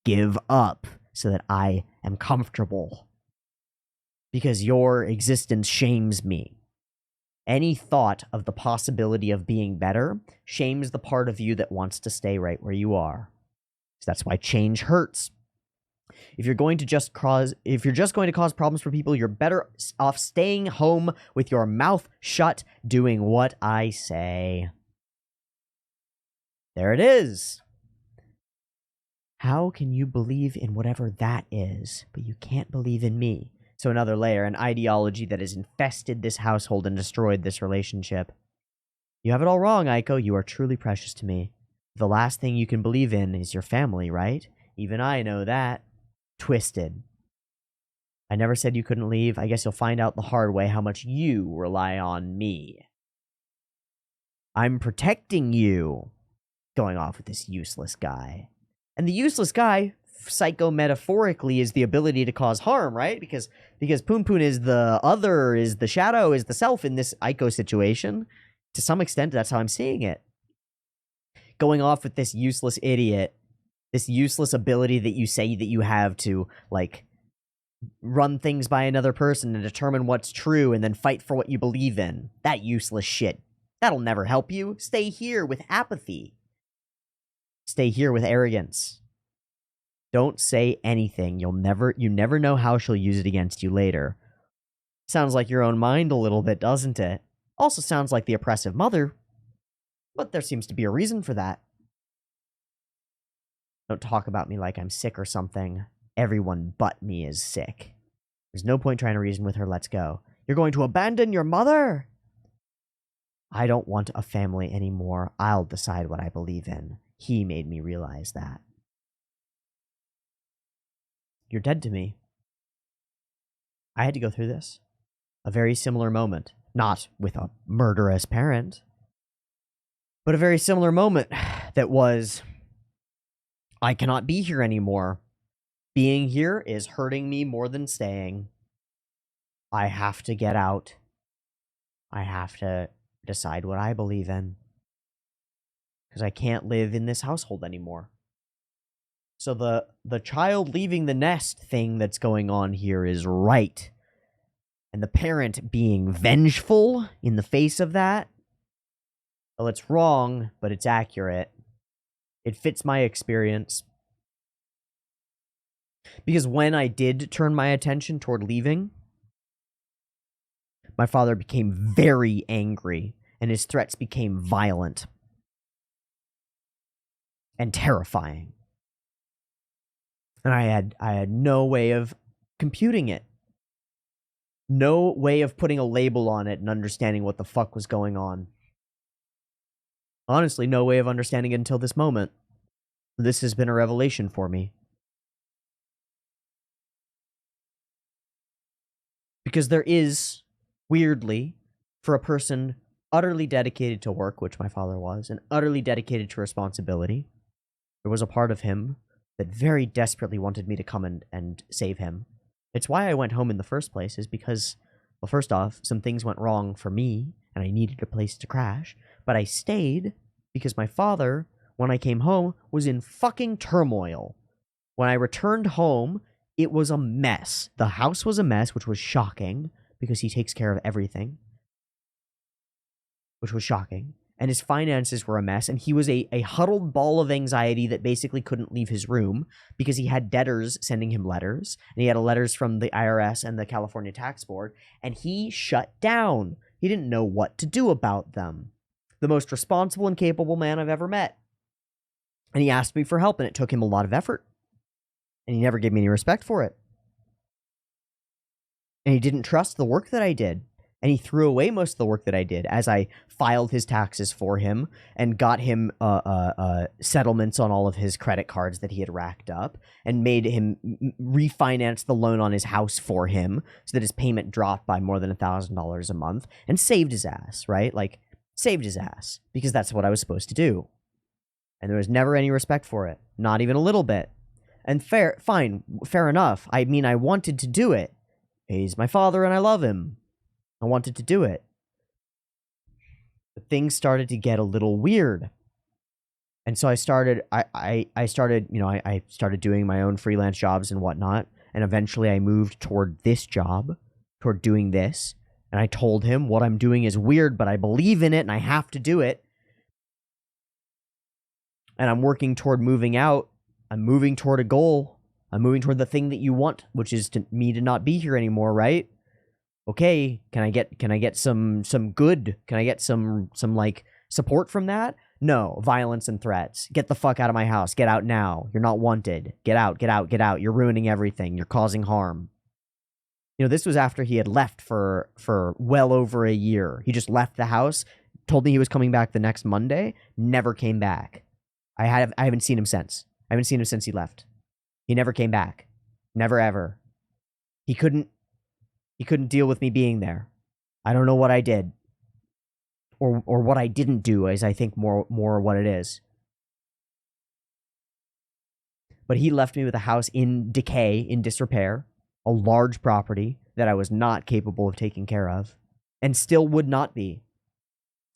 Give up so that I am comfortable. Because your existence shames me. Any thought of the possibility of being better shames the part of you that wants to stay right where you are. So that's why change hurts. If you're just going to cause problems for people, you're better off staying home with your mouth shut, doing what I say. There it is. How can you believe in whatever that is, but you can't believe in me? So another layer, an ideology that has infested this household and destroyed this relationship. You have it all wrong, Aiko. You are truly precious to me. The last thing you can believe in is your family, right? Even I know that. Twisted. I never said you couldn't leave. I guess you'll find out the hard way how much you rely on me. I'm protecting you. Going off with this useless guy. And the useless guy, psycho-metaphorically, is the ability to cause harm, right? Because Punpun is the other, is the shadow, is the self in this Aiko situation. To some extent, that's how I'm seeing it. Going off with this useless idiot, this useless ability that you say that you have to, like, run things by another person and determine what's true and then fight for what you believe in. That useless shit. That'll never help you. Stay here with apathy. Stay here with arrogance. Don't say anything. You never know how she'll use it against you later. Sounds like your own mind a little bit, doesn't it? Also sounds like the oppressive mother. But there seems to be a reason for that. Don't talk about me like I'm sick or something. Everyone but me is sick. There's no point trying to reason with her. Let's go. You're going to abandon your mother? I don't want a family anymore. I'll decide what I believe in. He made me realize that. You're dead to me. I had to go through this. A very similar moment. Not with a murderous parent. But a very similar moment that was, I cannot be here anymore. Being here is hurting me more than staying. I have to get out. I have to decide what I believe in. Because I can't live in this household anymore. So the child leaving the nest thing that's going on here is right. And the parent being vengeful in the face of that, well, it's wrong, but it's accurate. It fits my experience. Because when I did turn my attention toward leaving, my father became very angry, and his threats became violent and terrifying. And I had no way of computing it. No way of putting a label on it and understanding what the fuck was going on. Honestly, no way of understanding it until this moment. This has been a revelation for me. Because there is, weirdly, for a person utterly dedicated to work, which my father was, and utterly dedicated to responsibility, there was a part of him that very desperately wanted me to come and save him. It's why I went home in the first place, is because, well, first off, some things went wrong for me, and I needed a place to crash, but I stayed because my father, when I came home, was in fucking turmoil. When I returned home, it was a mess. The house was a mess, which was shocking, because he takes care of everything, which was shocking. And his finances were a mess, and he was a huddled ball of anxiety that basically couldn't leave his room because he had debtors sending him letters, and he had letters from the IRS and the California Tax Board, and he shut down. He didn't know what to do about them. The most responsible and capable man I've ever met. And he asked me for help, and it took him a lot of effort. And he never gave me any respect for it. And he didn't trust the work that I did. And he threw away most of the work that I did as I filed his taxes for him and got him settlements on all of his credit cards that he had racked up and made him refinance the loan on his house for him so that his payment dropped by more than $1,000 a month and saved his ass, right? Like, saved his ass because that's what I was supposed to do. And there was never any respect for it. Not even a little bit. And fair enough. I mean, I wanted to do it. He's my father and I love him. I wanted to do it. But things started to get a little weird. And so I started doing my own freelance jobs and whatnot. And eventually I moved toward this job, toward doing this. And I told him what I'm doing is weird, but I believe in it and I have to do it. And I'm working toward moving out. I'm moving toward a goal. I'm moving toward the thing that you want, which is me to not be here anymore, right? Okay, can I get some good? Can I get some like support from that? No, violence and threats. Get the fuck out of my house. Get out now. You're not wanted. Get out, get out, get out. You're ruining everything. You're causing harm. You know, this was after he had left for well over a year. He just left the house, told me he was coming back the next Monday, never came back. I haven't seen him since. I haven't seen him since he left. He never came back. Never ever. He couldn't deal with me being there. I don't know what I did. Or what I didn't do, is I think more what it is. But he left me with a house in decay, in disrepair, a large property that I was not capable of taking care of, and still would not be.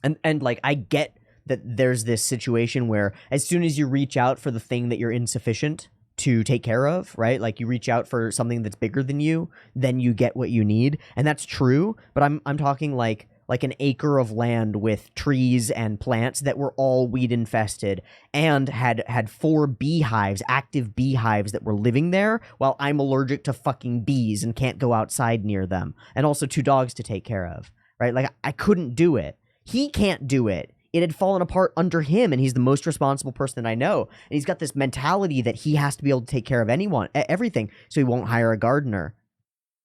And like, I get that there's this situation where as soon as you reach out for the thing that you're insufficient to take care of, right? Like, you reach out for something that's bigger than you, then you get what you need. And that's true, but I'm talking like an acre of land with trees and plants that were all weed infested and had 4 beehives, active beehives that were living there while I'm allergic to fucking bees and can't go outside near them. And also 2 dogs to take care of, right? Like, I couldn't do it. He can't do it. It had fallen apart under him, and he's the most responsible person that I know. And he's got this mentality that he has to be able to take care of everything, so he won't hire a gardener,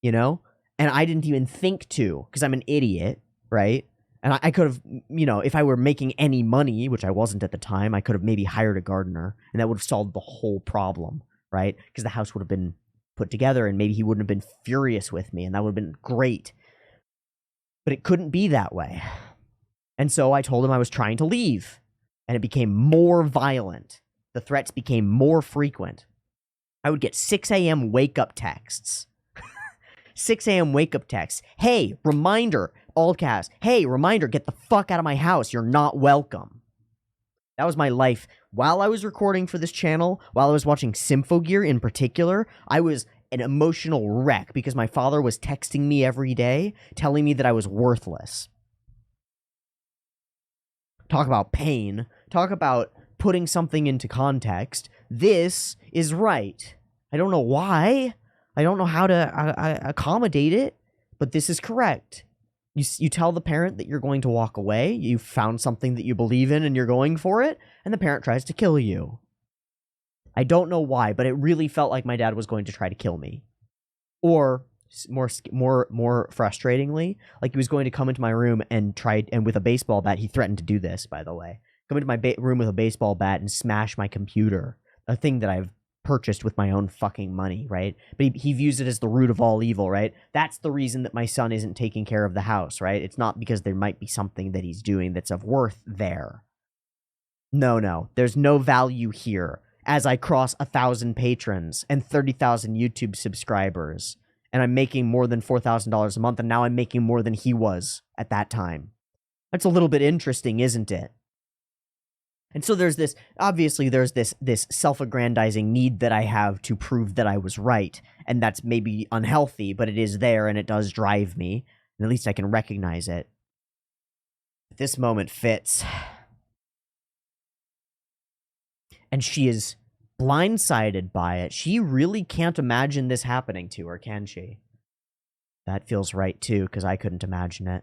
you know? And I didn't even think to, because I'm an idiot, right? And I could have, you know, if I were making any money, which I wasn't at the time, I could have maybe hired a gardener, and that would have solved the whole problem, right? Because the house would have been put together, and maybe he wouldn't have been furious with me, and that would have been great. But it couldn't be that way. And so I told him I was trying to leave, and it became more violent. The threats became more frequent. I would get 6 a.m. wake-up texts. 6 a.m. wake-up texts. Hey, reminder, all caps. Hey, reminder, get the fuck out of my house. You're not welcome. That was my life while I was recording for this channel, while I was watching Symphogear in particular, I was an emotional wreck because my father was texting me every day, telling me that I was worthless. Talk about pain. Talk about putting something into context. This is right. I don't know why. I don't know how to accommodate it, but this is correct. You tell the parent that you're going to walk away, you found something that you believe in and you're going for it, and the parent tries to kill you. I don't know why, but it really felt like my dad was going to try to kill me. Or more frustratingly, like he was going to come into my room and with a baseball bat. He threatened to do this, by the way. Come into my room with a baseball bat and smash my computer, a thing that I've purchased with my own fucking money, right? But he views it as the root of all evil, right? That's the reason that my son isn't taking care of the house, right? It's not because there might be something that he's doing that's of worth there. No, there's no value here. As I cross 1,000 patrons and 30,000 YouTube subscribers, and I'm making more than $4,000 a month, and now I'm making more than he was at that time. That's a little bit interesting, isn't it? And so there's this, obviously there's this self-aggrandizing need that I have to prove that I was right, and that's maybe unhealthy, but it is there, and it does drive me, and at least I can recognize it. This moment fits. And she is blindsided by it. She really can't imagine this happening to her, can she? That feels right, too, because I couldn't imagine it.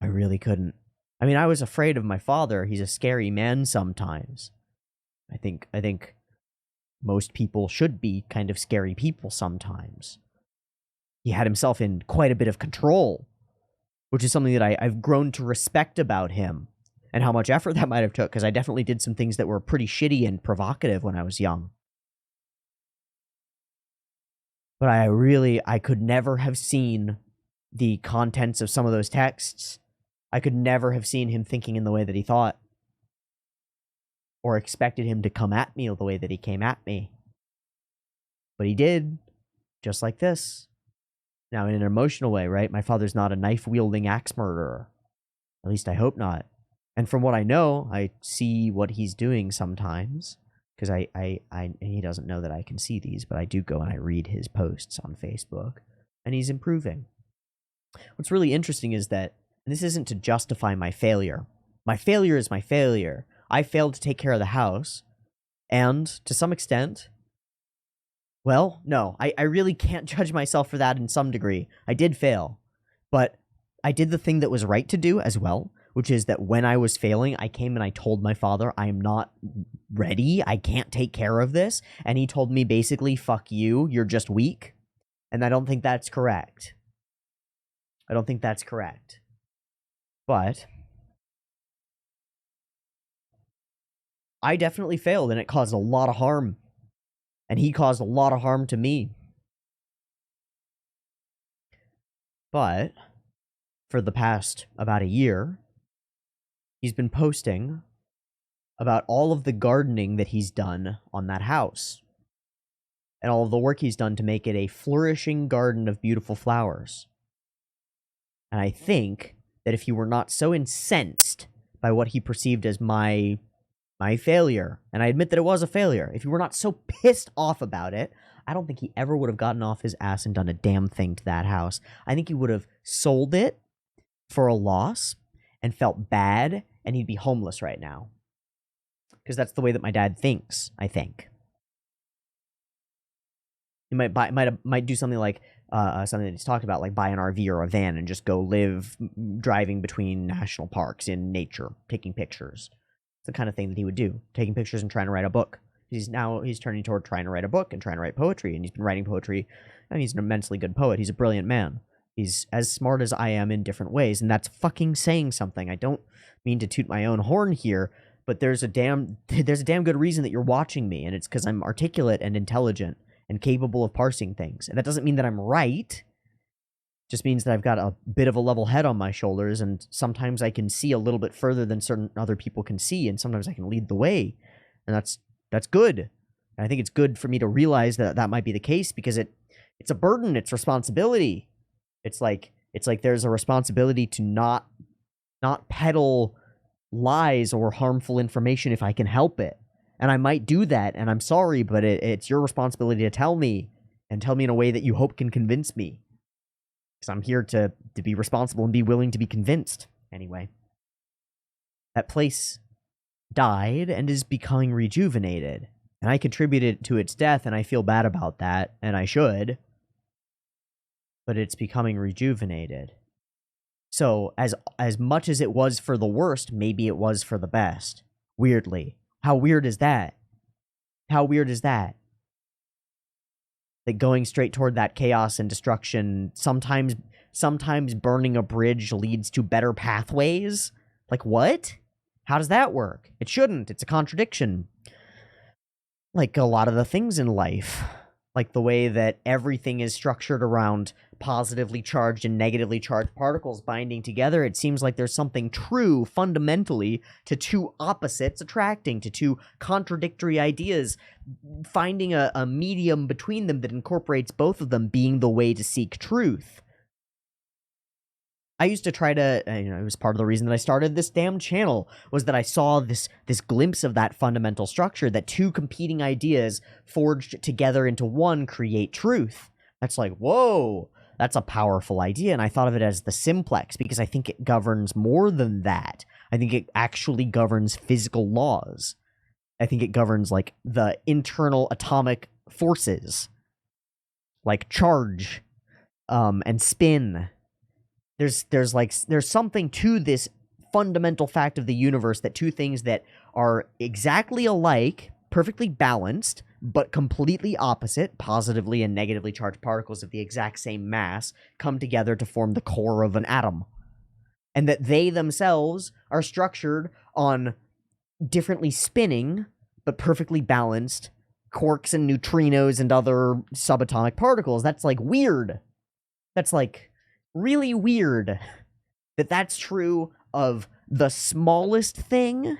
I really couldn't. I mean, I was afraid of my father. He's a scary man sometimes. I think most people should be kind of scary people sometimes. He had himself in quite a bit of control, which is something that I've grown to respect about him, and how much effort that might have took, because I definitely did some things that were pretty shitty and provocative when I was young. But I could never have seen the contents of some of those texts. I could never have seen him thinking in the way that he thought, or expected him to come at me the way that he came at me. But he did, just like this. Now, in an emotional way, right? My father's not a knife-wielding axe murderer. At least I hope not. And from what I know, I see what he's doing sometimes, because he doesn't know that I can see these, but I do go and I read his posts on Facebook, and he's improving. What's really interesting is that, and this isn't to justify my failure. My failure is my failure. I failed to take care of the house, and to some extent, well, no, I really can't judge myself for that in some degree. I did fail, but I did the thing that was right to do as well, which is that when I was failing, I came and I told my father, I am not ready, I can't take care of this, and he told me basically, fuck you, you're just weak, and I don't think that's correct. I don't think that's correct. But I definitely failed, and it caused a lot of harm. And he caused a lot of harm to me. But for the past about a year, he's been posting about all of the gardening that he's done on that house, and all of the work he's done to make it a flourishing garden of beautiful flowers. And I think that if he were not so incensed by what he perceived as my failure, and I admit that it was a failure, if he were not so pissed off about it, I don't think he ever would have gotten off his ass and done a damn thing to that house. I think he would have sold it for a loss and felt bad, and he'd be homeless right now. Because that's the way that my dad thinks, I think. He might do something like something that he's talked about, like buy an RV or a van and just go live driving between national parks in nature, taking pictures. It's the kind of thing that he would do, taking pictures and trying to write a book. He's turning toward trying to write a book and trying to write poetry, and he's been writing poetry. I mean, he's an immensely good poet. He's a brilliant man. He's as smart as I am in different ways, and that's fucking saying something. I don't mean to toot my own horn here, but there's a damn good reason that you're watching me, and it's because I'm articulate and intelligent and capable of parsing things. And that doesn't mean that I'm right. It just means that I've got a bit of a level head on my shoulders, and sometimes I can see a little bit further than certain other people can see, and sometimes I can lead the way. And that's good. And I think it's good for me to realize that that might be the case, because it's a burden, it's responsibility. It's like there's a responsibility to not peddle lies or harmful information if I can help it. And I might do that, and I'm sorry, but it's your responsibility to tell me, and tell me in a way that you hope can convince me. Because I'm here to be responsible and be willing to be convinced. Anyway. That place died and is becoming rejuvenated. And I contributed to its death, and I feel bad about that, and I should. But it's becoming rejuvenated. So, as much as it was for the worst, maybe it was for the best. Weirdly. How weird is that? How weird is that? That going straight toward that chaos and destruction, sometimes burning a bridge leads to better pathways? Like, what? How does that work? It shouldn't. It's a contradiction. Like a lot of the things in life. Like the way that everything is structured around positively charged and negatively charged particles binding together, it seems like there's something true fundamentally to two opposites attracting, to two contradictory ideas, finding a medium between them that incorporates both of them being the way to seek truth. I used to try to, it was part of the reason that I started this damn channel, was that I saw this glimpse of that fundamental structure, that two competing ideas forged together into one create truth. That's like, whoa, that's a powerful idea, and I thought of it as the simplex, because I think it governs more than that. I think it actually governs physical laws. I think it governs, like, the internal atomic forces, like charge, and spin. There's something to this fundamental fact of the universe, that two things that are exactly alike, perfectly balanced, but completely opposite, positively and negatively charged particles of the exact same mass, come together to form the core of an atom. And that they themselves are structured on differently spinning, but perfectly balanced quarks and neutrinos and other subatomic particles. That's, like, weird. That's, like, really weird that that's true of the smallest thing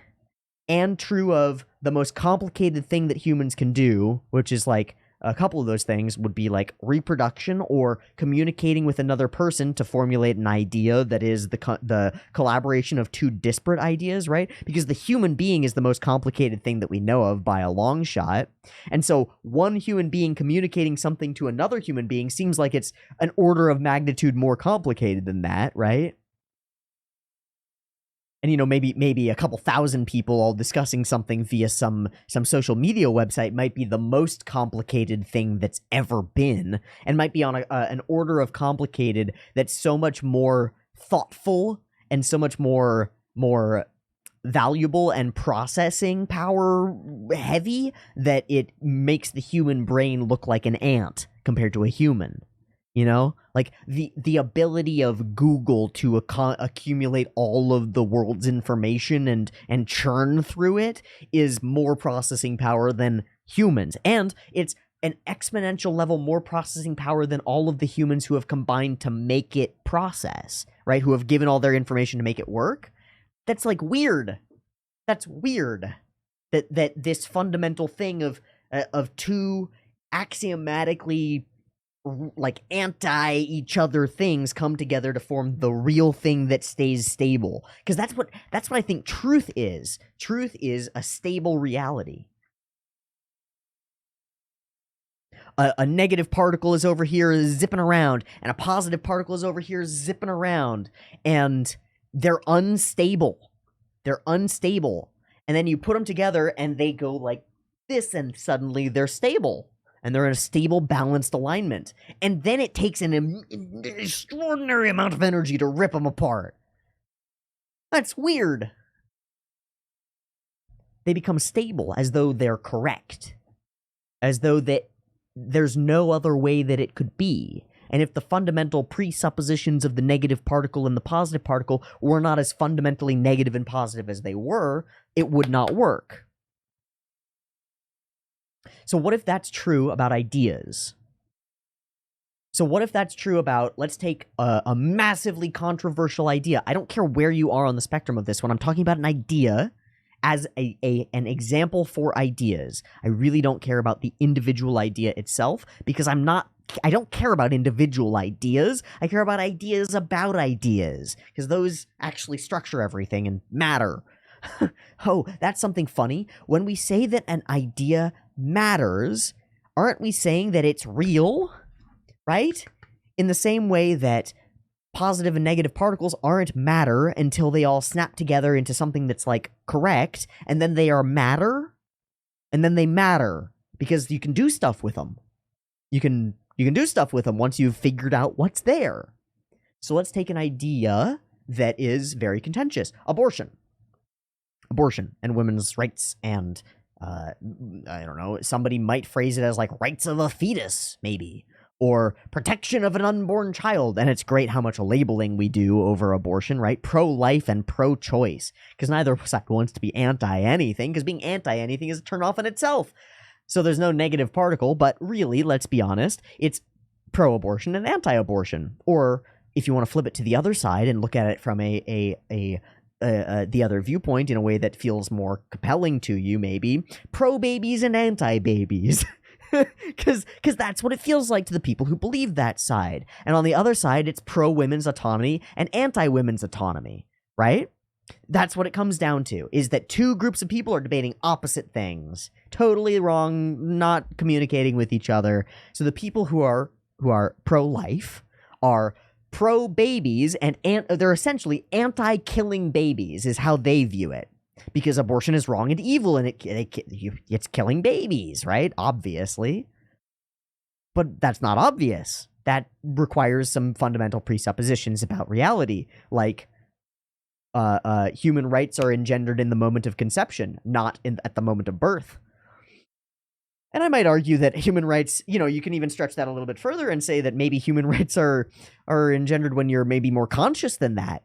and true of the most complicated thing that humans can do, which is, like, a couple of those things would be, like, reproduction or communicating with another person to formulate an idea that is the collaboration of two disparate ideas, right? Because the human being is the most complicated thing that we know of by a long shot. And so one human being communicating something to another human being seems like it's an order of magnitude more complicated than that, right? And, maybe a couple thousand people all discussing something via some social media website might be the most complicated thing that's ever been, and might be on an order of complicated that's so much more thoughtful and so much more valuable and processing power heavy that it makes the human brain look like an ant compared to a human. Like the ability of Google to accumulate all of the world's information and churn through it is more processing power than humans. And it's an exponential level more processing power than all of the humans who have combined to make it process, right? Who have given all their information to make it work. That's, like, weird. That's weird. That this fundamental thing of two axiomatically, like, anti each other things come together to form the real thing that stays stable. Because that's what I think truth is. Truth is a stable reality. A negative particle is over here zipping around, and a positive particle is over here zipping around, and they're unstable. They're unstable. And then you put them together, and they go like this, and suddenly they're stable. And they're in a stable, balanced alignment. And then it takes an extraordinary amount of energy to rip them apart. That's weird. They become stable, as though they're correct. As though there's no other way that it could be. And if the fundamental presuppositions of the negative particle and the positive particle were not as fundamentally negative and positive as they were, it would not work. So what if that's true about ideas? So what if that's true about, let's take a massively controversial idea. I don't care where you are on the spectrum of this. When I'm talking about an idea as an example for ideas, I really don't care about the individual idea itself, because I don't care about individual ideas. I care about ideas, because those actually structure everything and matter. Oh, that's something funny. When we say that an idea matters, aren't we saying that it's real? Right? In the same way that positive and negative particles aren't matter until they all snap together into something that's like correct, and then they are matter, and then they matter because you can do stuff with them. You can do stuff with them once you've figured out what's there. So let's take an idea that is very contentious. Abortion and women's rights, and I don't know, somebody might phrase it as like rights of a fetus, maybe, or protection of an unborn child. And it's great how much labeling we do over abortion, right? Pro-life and pro-choice, because neither side wants to be anti-anything, because being anti-anything is a turn off in itself. So there's no negative particle, but really, let's be honest, it's pro-abortion and anti-abortion. Or if you want to flip it to the other side and look at it from the other viewpoint in a way that feels more compelling to you, maybe pro-babies and anti-babies. Because that's what it feels like to the people who believe that side. And on the other side, it's pro-women's autonomy and anti-women's autonomy, right? That's what it comes down to, is that two groups of people are debating opposite things. Totally wrong, not communicating with each other. So the people who are pro-life are pro-babies, and they're essentially anti-killing babies, is how they view it. Because abortion is wrong and evil, and it's killing babies, right? Obviously. But that's not obvious. That requires some fundamental presuppositions about reality, like human rights are engendered in the moment of conception, not at the moment of birth. And I might argue that human rights, you can even stretch that a little bit further and say that maybe human rights are engendered when you're maybe more conscious than that.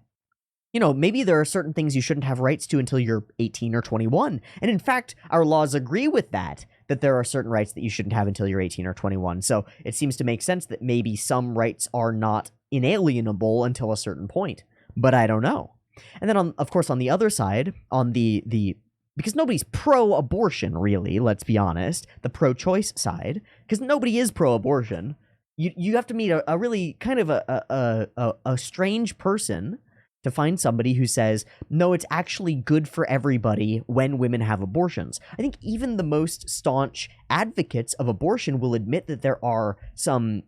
Maybe there are certain things you shouldn't have rights to until you're 18 or 21. And in fact, our laws agree with that there are certain rights that you shouldn't have until you're 18 or 21. So it seems to make sense that maybe some rights are not inalienable until a certain point. But I don't know. And then, of course, on the other side, on the because nobody's pro-abortion, really, let's be honest, the pro-choice side, because nobody is pro-abortion. You have to meet a really kind of a strange person to find somebody who says, no, it's actually good for everybody when women have abortions. I think even the most staunch advocates of abortion will admit that there are some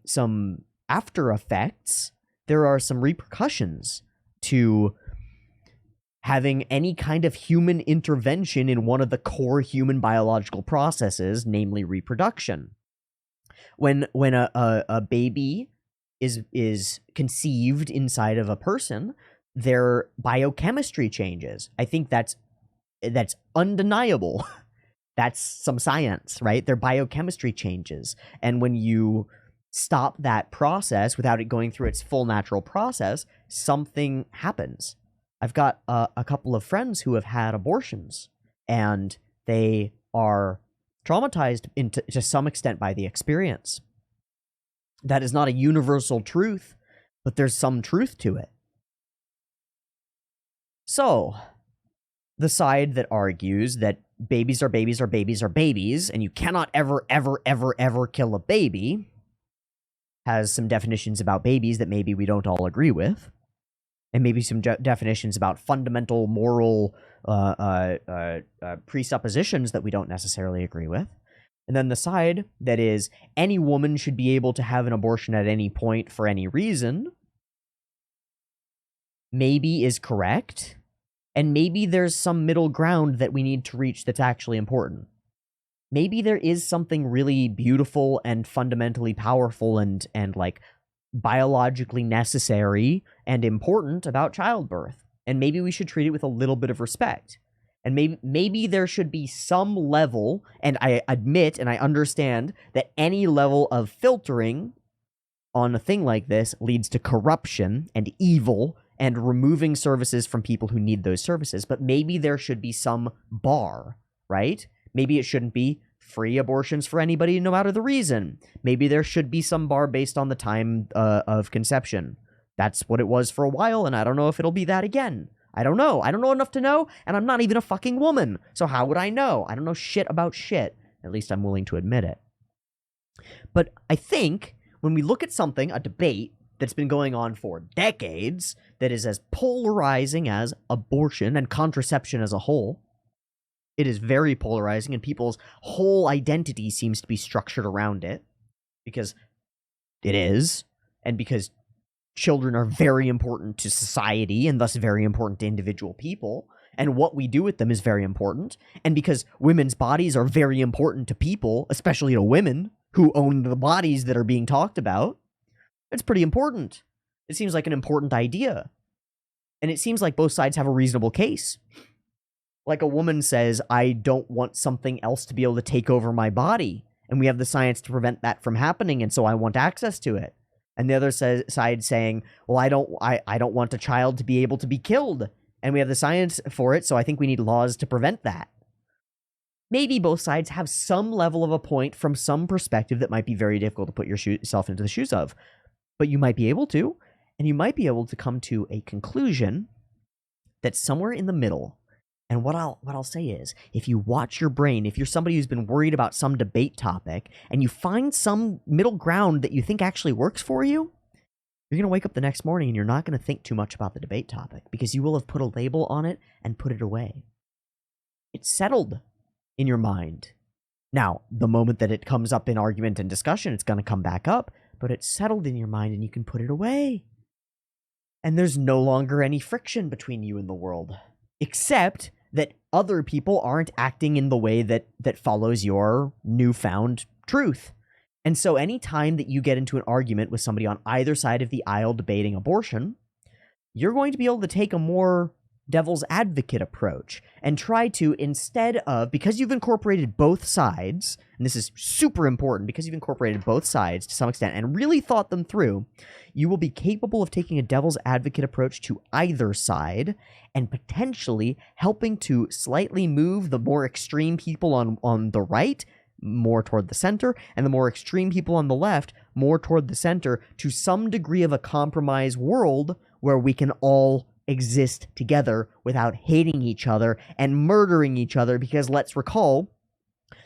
after effects, there are some repercussions to having any kind of human intervention in one of the core human biological processes, namely reproduction. When a baby is conceived inside of a person, their biochemistry changes. I think that's undeniable. That's some science, right? Their biochemistry changes. And when you stop that process without it going through its full natural process, something happens. I've got a couple of friends who have had abortions, and they are traumatized to some extent by the experience. That is not a universal truth, but there's some truth to it. So, the side that argues that babies are babies are babies are babies, and you cannot ever, ever, ever, ever kill a baby, has some definitions about babies that maybe we don't all agree with, and maybe some definitions about fundamental moral presuppositions that we don't necessarily agree with. And then the side that is any woman should be able to have an abortion at any point for any reason maybe is correct, and maybe there's some middle ground that we need to reach that's actually important. Maybe there is something really beautiful and fundamentally powerful and like biologically necessary and important about childbirth, and maybe we should treat it with a little bit of respect. And maybe there should be some level, and I admit and I understand that any level of filtering on a thing like this leads to corruption and evil and removing services from people who need those services. But maybe there should be some bar, right? Maybe it shouldn't be free abortions for anybody, no matter the reason. Maybe there should be some bar based on the time of conception. That's what it was for a while, and I don't know if it'll be that again. I don't know. I don't know enough to know, and I'm not even a fucking woman. So how would I know? I don't know shit about shit. At least I'm willing to admit it. But I think when we look at something, a debate, that's been going on for decades that is as polarizing as abortion and contraception as a whole. It is very polarizing, and people's whole identity seems to be structured around it, because it is, and because children are very important to society and thus very important to individual people, and what we do with them is very important, and because women's bodies are very important to people, especially to women who own the bodies that are being talked about. It's pretty important. It seems like an important idea. And it seems like both sides have a reasonable case. Like a woman says, I don't want something else to be able to take over my body, and we have the science to prevent that from happening, and so I want access to it. And the other side saying, well, I don't want a child to be able to be killed, and we have the science for it, so I think we need laws to prevent that. Maybe both sides have some level of a point from some perspective that might be very difficult to put yourself into the shoes of. But you might be able to, and you might be able to come to a conclusion that's somewhere in the middle. And what I'll say is, if you watch your brain, if you're somebody who's been worried about some debate topic, and you find some middle ground that you think actually works for you, you're going to wake up the next morning and you're not going to think too much about the debate topic, because you will have put a label on it and put it away. It's settled in your mind. Now, the moment that it comes up in argument and discussion, it's going to come back up, but it's settled in your mind and you can put it away. And there's no longer any friction between you and the world, except that other people aren't acting in the way that follows your newfound truth. And so any time that you get into an argument with somebody on either side of the aisle debating abortion, you're going to be able to take a more devil's advocate approach and try to, instead of, because you've incorporated both sides, and this is super important, because you've incorporated both sides to some extent and really thought them through, you will be capable of taking a devil's advocate approach to either side and potentially helping to slightly move the more extreme people on the right more toward the center, and the more extreme people on the left more toward the center, to some degree of a compromise world where we can all exist together without hating each other and murdering each other, because let's recall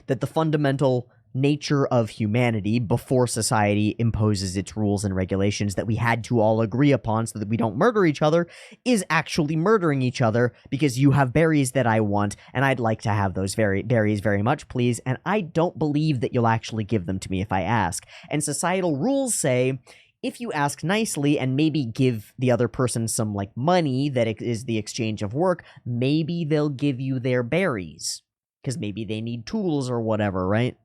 that the fundamental nature of humanity before society imposes its rules and regulations that we had to all agree upon so that we don't murder each other is actually murdering each other, because you have berries that I want and I'd like to have those berries very much, please, and I don't believe that you'll actually give them to me if I ask. And societal rules say, if you ask nicely and maybe give the other person some, like, money that is the exchange of work, maybe they'll give you their berries, because maybe they need tools or whatever, right?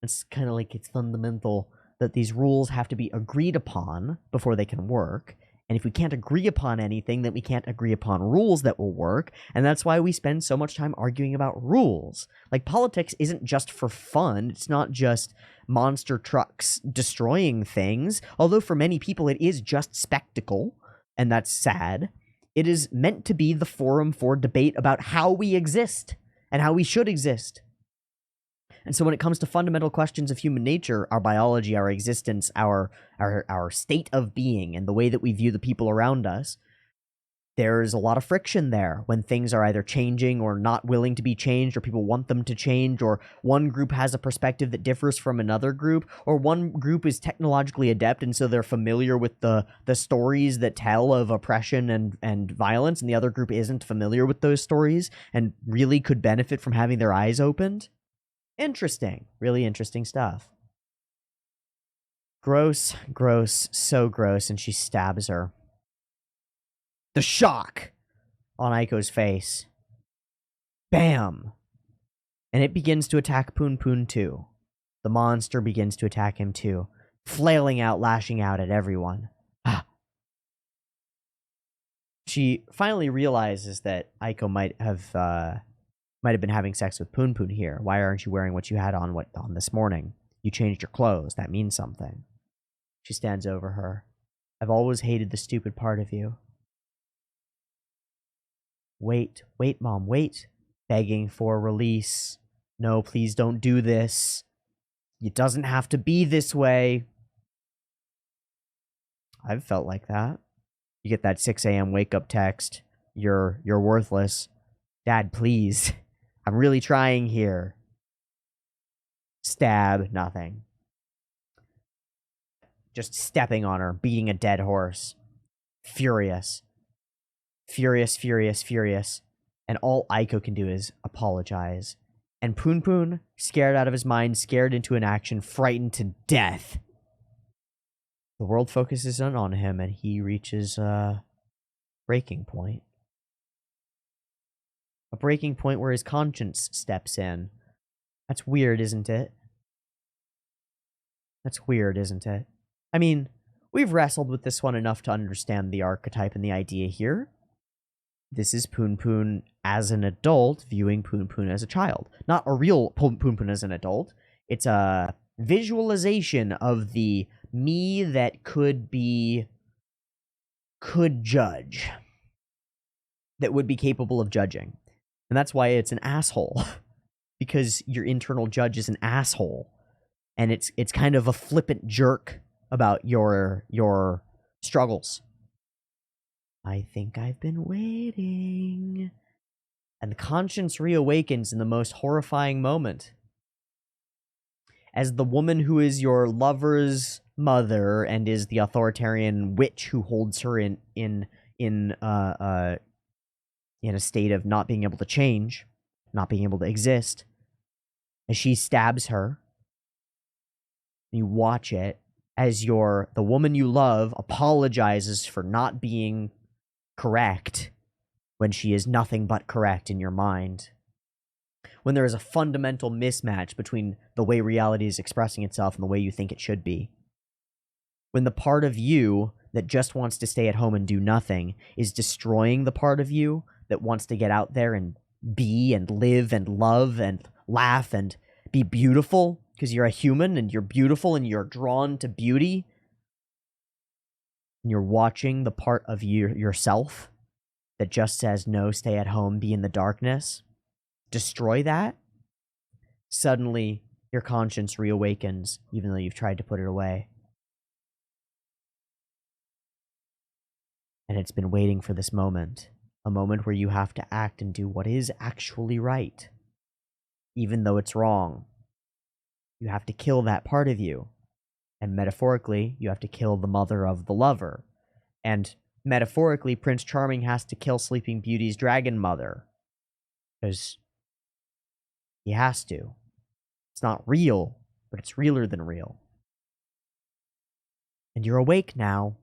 It's kind of like, it's fundamental that these rules have to be agreed upon before they can work. And if we can't agree upon anything, then we can't agree upon rules that will work. And that's why we spend so much time arguing about rules. Like, politics isn't just for fun. It's not just monster trucks destroying things. Although for many people it is just spectacle, and that's sad. It is meant to be the forum for debate about how we exist and how we should exist. And so when it comes to fundamental questions of human nature, our biology, our existence, our state of being, and the way that we view the people around us, there's a lot of friction there when things are either changing or not willing to be changed, or people want them to change, or one group has a perspective that differs from another group, or one group is technologically adept and so they're familiar with the stories that tell of oppression and violence, and the other group isn't familiar with those stories and really could benefit from having their eyes opened. Interesting. Really interesting stuff. Gross, gross, so gross, and she stabs her. The shock on Aiko's face. Bam! And it begins to attack Punpun too. The monster begins to attack him too, flailing out, lashing out at everyone. She finally realizes that Aiko might have been having sex with Punpun here. Why aren't you wearing what you had on this morning? You changed your clothes. That means something. She stands over her. I've always hated the stupid part of you. Wait, Mom, wait. Begging for release. No, please don't do this. It doesn't have to be this way. I've felt like that. You get that 6 a.m. wake-up text. You're worthless. Dad, please. I'm really trying here. Stab, nothing. just stepping on her, beating a dead horse. Furious. Furious, furious, furious. And all Aiko can do is apologize. And Punpun, scared out of his mind, scared into inaction, frightened to death. The world focuses on him, and he reaches a breaking point. A breaking point where his conscience steps in. That's weird, isn't it? That's weird, isn't it? I mean, we've wrestled with this one enough to understand the archetype and the idea here. This is Punpun as an adult viewing Punpun as a child. Not a real Punpun as an adult. It's a visualization of the me that could judge. That would be capable of judging. And that's why it's an asshole. Because your internal judge is an asshole. And it's kind of a flippant jerk about your struggles. I think I've been waiting. And the conscience reawakens in the most horrifying moment. As the woman who is your lover's mother and is the authoritarian witch who holds her in a state of not being able to change, not being able to exist, as she stabs her, you watch it as the woman you love apologizes for not being correct when she is nothing but correct in your mind. When there is a fundamental mismatch between the way reality is expressing itself and the way you think it should be. When the part of you that just wants to stay at home and do nothing is destroying the part of you that wants to get out there and be and live and love and laugh and be beautiful because you're a human and you're beautiful and you're drawn to beauty. And you're watching the part of yourself that just says, no, stay at home, be in the darkness. Destroy that. Suddenly, your conscience reawakens, even though you've tried to put it away. And it's been waiting for this moment. A moment where you have to act and do what is actually right. Even though it's wrong. You have to kill that part of you. And metaphorically, you have to kill the mother of the lover. And metaphorically, Prince Charming has to kill Sleeping Beauty's dragon mother. Because he has to. It's not real, but it's realer than real. And you're awake now.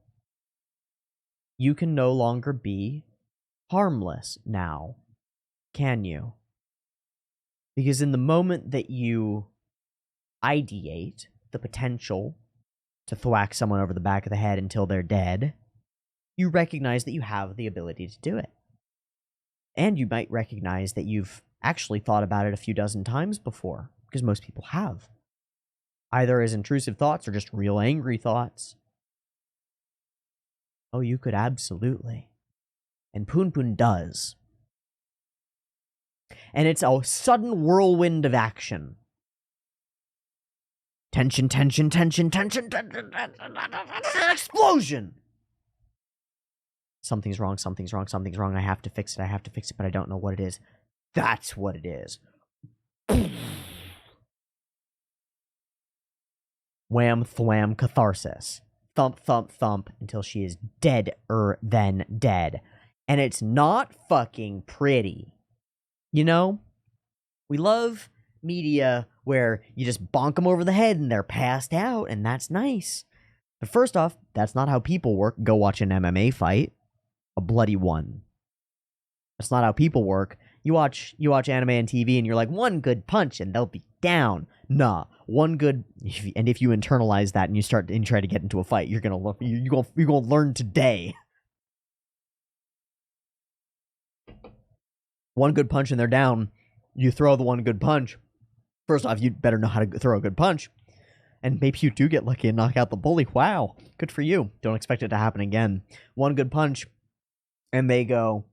You can no longer be harmless now, can you? Because in the moment that you ideate the potential to thwack someone over the back of the head until they're dead, you recognize that you have the ability to do it. And you might recognize that you've actually thought about it a few dozen times before, because most people have. Either as intrusive thoughts or just real angry thoughts. Oh, you could absolutely. And Punpun does. And it's a sudden whirlwind of action. Tension, tension, tension, tension, tension, explosion! Something's wrong, something's wrong, something's wrong. I have to fix it, but I don't know what it is. That's what it is. Wham, thwam, catharsis. Thump, thump, thump, until she is deader than dead. And it's not fucking pretty. You know? We love media where you just bonk them over the head and they're passed out, and that's nice. But first off, that's not how people work. Go watch an MMA fight. A bloody one. That's not how people work. You watch anime and TV and you're like, one good punch and they'll be down. Nah, one good, and if you internalize that and you try to get into a fight, you're gonna learn today. One good punch and they're down. You throw the one good punch. First off, you'd better know how to throw a good punch. And maybe you do get lucky and knock out the bully. Wow, good for you. Don't expect it to happen again. One good punch, and they go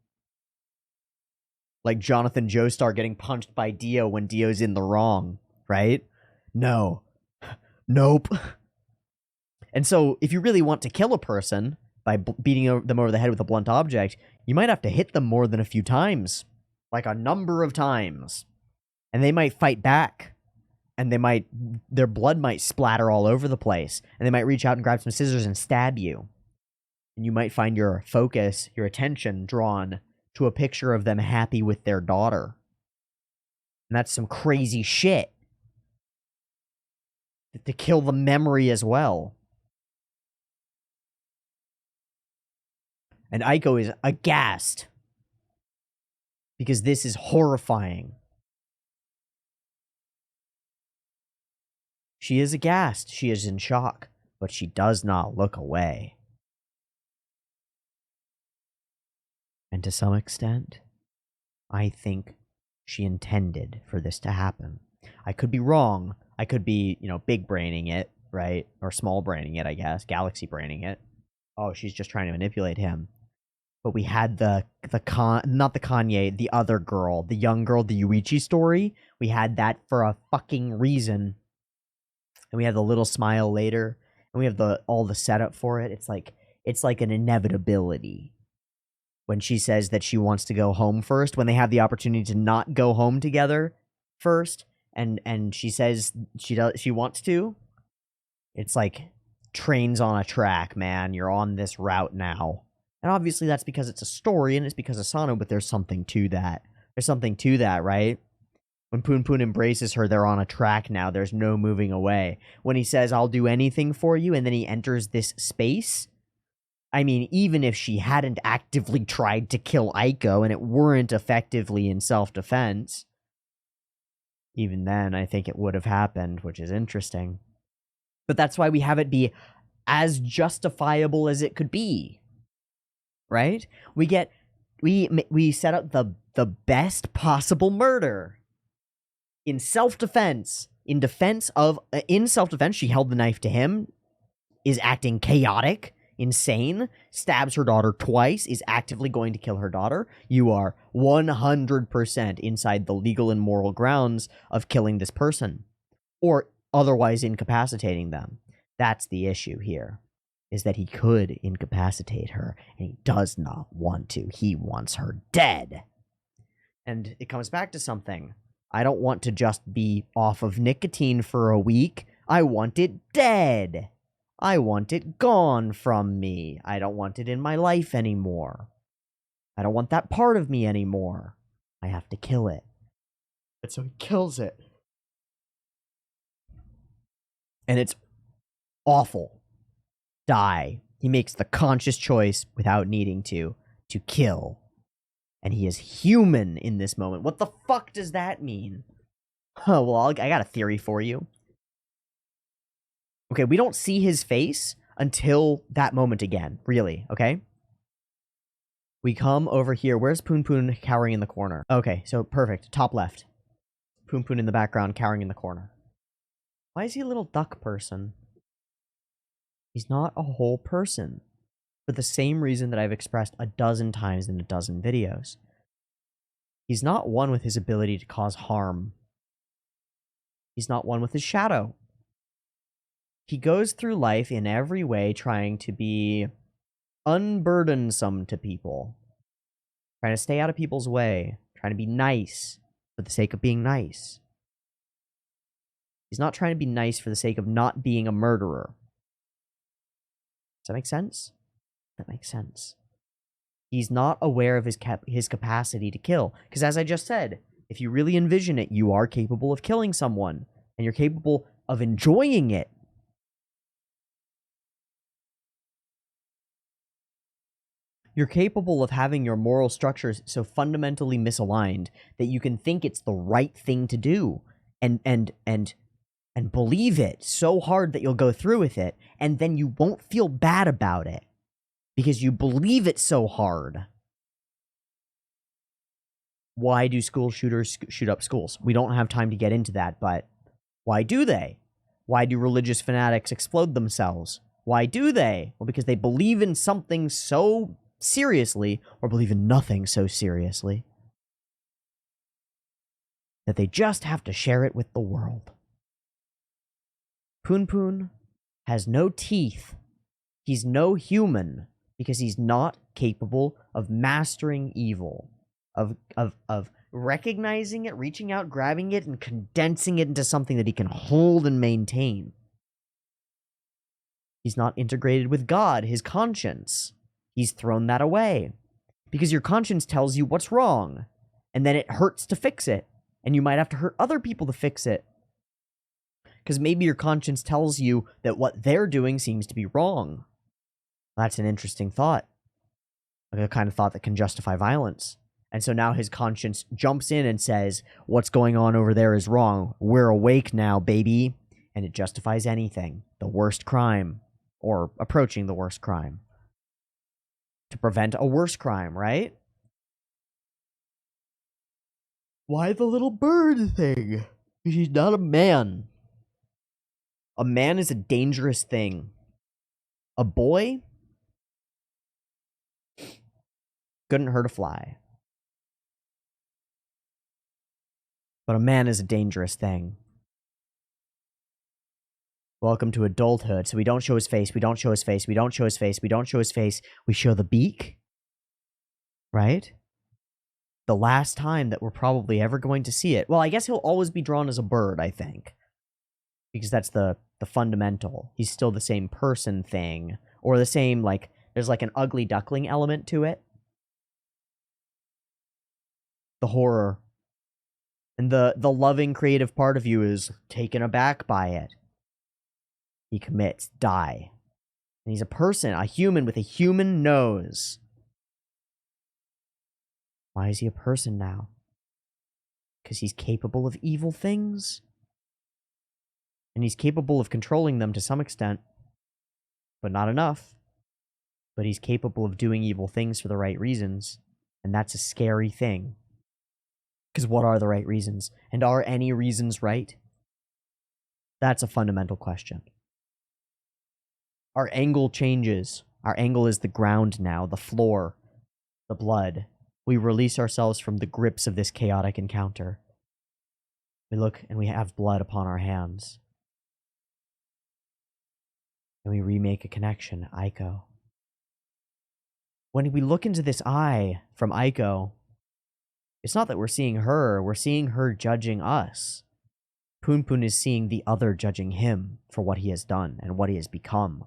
like Jonathan Joestar getting punched by Dio when Dio's in the wrong, right? No. Nope. And so, if you really want to kill a person by beating them over the head with a blunt object, you might have to hit them more than a few times. Like a number of times. And they might fight back. and their blood might splatter all over the place, and they might reach out and grab some scissors and stab you. And you might find your focus, your attention drawn to a picture of them happy with their daughter. And that's some crazy shit. To kill the memory as well. And Aiko is aghast. Because this is horrifying. She is aghast. She is in shock. But she does not look away. And to some extent, I think she intended for this to happen. I could be wrong. I could be, big braining it, right? Or small braining it, I guess. Galaxy braining it. Oh, she's just trying to manipulate him. But we had not the Kanye, the other girl, the young girl, the Yuichi story. We had that for a fucking reason. And we have the little smile later. And we have all the setup for it. It's like an inevitability. When she says that she wants to go home first, when they have the opportunity to not go home together first, and she says she wants to, it's like trains on a track, man. You're on this route now. And obviously that's because it's a story and it's because of Sano, but there's something to that. There's something to that, right? When Punpun embraces her, they're on a track now. There's no moving away. When he says, I'll do anything for you, and then he enters this space, I mean, even if she hadn't actively tried to kill Aiko and it weren't effectively in self-defense, even then, I think it would have happened, which is interesting. But that's why we have it be as justifiable as it could be, right? We set up the best possible murder in self-defense. In self-defense, she held the knife to him, is acting chaotic, insane, stabs her daughter twice, is actively going to kill her daughter. You are 100% inside the legal and moral grounds of killing this person or otherwise incapacitating them. That's the issue here, is that he could incapacitate her and he does not want to. He wants her dead. And it comes back to something. I don't want to just be off of nicotine for a week. I want it dead. I want it gone from me. I don't want it in my life anymore. I don't want that part of me anymore. I have to kill it. And so he kills it. And it's awful. Die. He makes the conscious choice, without needing to kill. And he is human in this moment. What the fuck does that mean? Oh, well, I got a theory for you. Okay, we don't see his face until that moment again, really, okay? We come over here. Where's Punpun cowering in the corner? Okay, so perfect. Top left. Punpun in the background, cowering in the corner. Why is he a little duck person? He's not a whole person. For the same reason that I've expressed a dozen times in a dozen videos. He's not one with his ability to cause harm. He's not one with his shadow. He goes through life in every way trying to be unburdensome to people. Trying to stay out of people's way. Trying to be nice for the sake of being nice. He's not trying to be nice for the sake of not being a murderer. Does that make sense? That makes sense. He's not aware of his capacity to kill. Because as I just said, if you really envision it, you are capable of killing someone. And you're capable of enjoying it. You're capable of having your moral structures so fundamentally misaligned that you can think it's the right thing to do and believe it so hard that you'll go through with it, and then you won't feel bad about it because you believe it so hard. Why do school shooters shoot up schools? We don't have time to get into that, but why do they? Why do religious fanatics explode themselves? Why do they? Well, because they believe in something so seriously, or believe in nothing so seriously, that they just have to share it with the world. Punpun has no teeth. He's no human because he's not capable of mastering evil, of recognizing it, reaching out, grabbing it, and condensing it into something that he can hold and maintain. He's not integrated with God, his conscience. He's thrown that away. Because your conscience tells you what's wrong, and then it hurts to fix it, and you might have to hurt other people to fix it. Because maybe your conscience tells you that what they're doing seems to be wrong. That's an interesting thought. Like a kind of thought that can justify violence. And so now his conscience jumps in and says, what's going on over there is wrong. We're awake now, baby. And it justifies anything. The worst crime. Or approaching the worst crime. To prevent a worse crime, right? Why the little bird thing? She's not a man. A man is a dangerous thing. A boy couldn't hurt a fly. But a man is a dangerous thing. Welcome to adulthood. So we don't show his face, we don't show his face, we don't show his face, we don't show his face. We show the beak. Right? The last time that we're probably ever going to see it. Well, I guess he'll always be drawn as a bird, I think. Because that's the fundamental. He's still the same person thing. Or the same, like, there's like an ugly duckling element to it. The horror. And the loving creative part of you is taken aback by it. He commits, die. And he's a person, a human with a human nose. Why is he a person now? Because he's capable of evil things? And he's capable of controlling them to some extent. But not enough. But he's capable of doing evil things for the right reasons. And that's a scary thing. Because what are the right reasons? And are any reasons right? That's a fundamental question. Our angle changes. Our angle is the ground now, the floor, the blood. We release ourselves from the grips of this chaotic encounter. We look and we have blood upon our hands. And we remake a connection, Aiko. When we look into this eye from Aiko, it's not that we're seeing her judging us. Punpun is seeing the other judging him for what he has done and what he has become.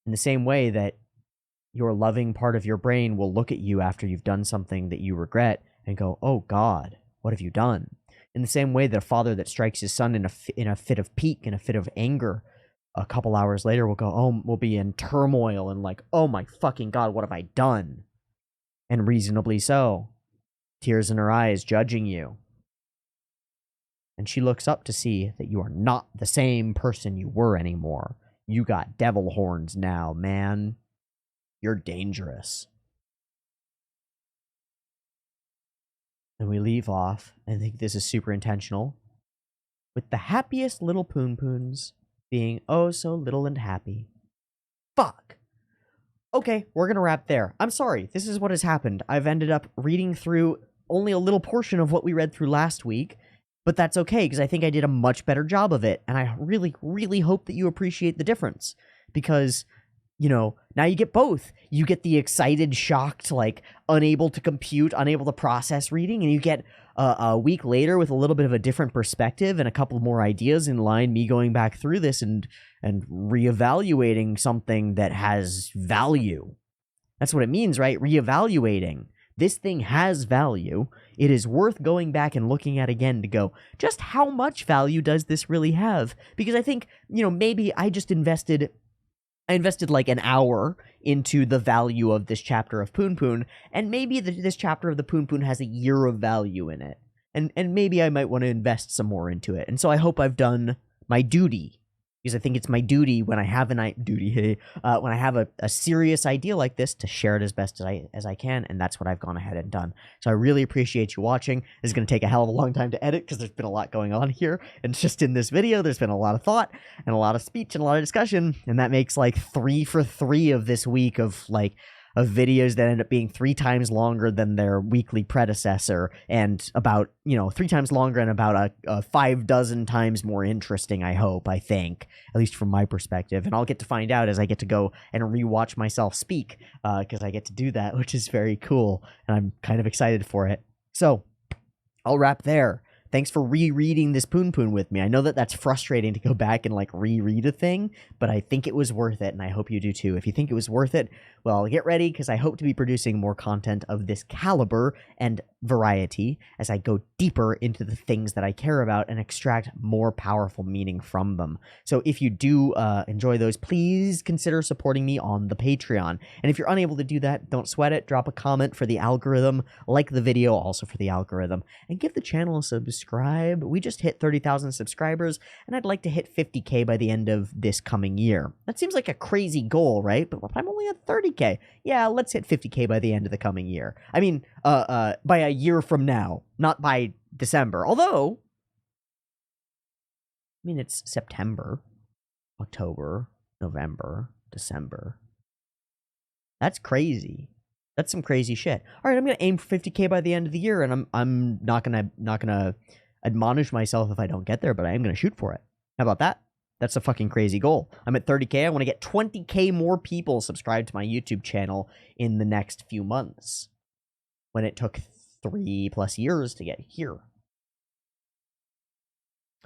In the same way that your loving part of your brain will look at you after you've done something that you regret and go, oh God, what have you done? In the same way that a father that strikes his son in a fit of pique, in a fit of anger, a couple hours later will go, oh, we'll be in turmoil and like, oh my fucking God, what have I done? And reasonably so. Tears in her eyes, judging you. And she looks up to see that you are not the same person you were anymore. You got devil horns now, man. You're dangerous. And we leave off, and I think this is super intentional, with the happiest little Punpuns being oh so little and happy. Fuck. Okay, we're gonna wrap there. I'm sorry, this is what has happened. I've ended up reading through only a little portion of what we read through last week, but that's okay, because I think I did a much better job of it, and I really, really hope that you appreciate the difference, because, you know, now you get both. You get the excited, shocked, like, unable to compute, unable to process reading, and you get a week later with a little bit of a different perspective and a couple more ideas in line, me going back through this and reevaluating something that has value. That's what it means, right? Reevaluating. This thing has value. It is worth going back and looking at again to go, just how much value does this really have? Because I think, you know, maybe I invested like an hour into the value of this chapter of Punpun, and maybe this chapter of the Punpun has a year of value in it. And maybe I might want to invest some more into it. And so I hope I've done my duty. Because I think it's my duty when I have when I have a serious idea like this to share it as best as I can, and that's what I've gone ahead and done. So I really appreciate you watching. This is going to take a hell of a long time to edit because there's been a lot going on here, and just in this video there's been a lot of thought and a lot of speech and a lot of discussion, and that makes like 3 for 3 of this week of videos that end up being 3 times longer than their weekly predecessor, and about, 3 times longer and about a 5 dozen times more interesting, I think, at least from my perspective. And I'll get to find out as I get to go and rewatch myself speak, because I get to do that, which is very cool, and I'm kind of excited for it. So, I'll wrap there. Thanks for rereading this Punpun with me. I know that that's frustrating to go back and like reread a thing, but I think it was worth it, and I hope you do too. If you think it was worth it, well, get ready, because I hope to be producing more content of this caliber and variety as I go deeper into the things that I care about and extract more powerful meaning from them. So if you do enjoy those, please consider supporting me on the Patreon. And if you're unable to do that, don't sweat it. Drop a comment for the algorithm, like the video also for the algorithm, and give the channel a subscribe. We just hit 30,000 subscribers, and I'd like to hit 50K by the end of this coming year. That seems like a crazy goal, right? But I'm only at 30K. Yeah, let's hit 50K by the end of the coming year. I mean, by a year from now, not by December. Although, I mean, it's September, October, November, December. That's crazy. That's some crazy shit. All right, I'm gonna aim for 50K by the end of the year, and I'm not gonna admonish myself if I don't get there, but I am gonna shoot for it. How about that? That's a fucking crazy goal. I'm at 30K. I want to get 20K more people subscribed to my YouTube channel in the next few months, when it took 3+ years to get here.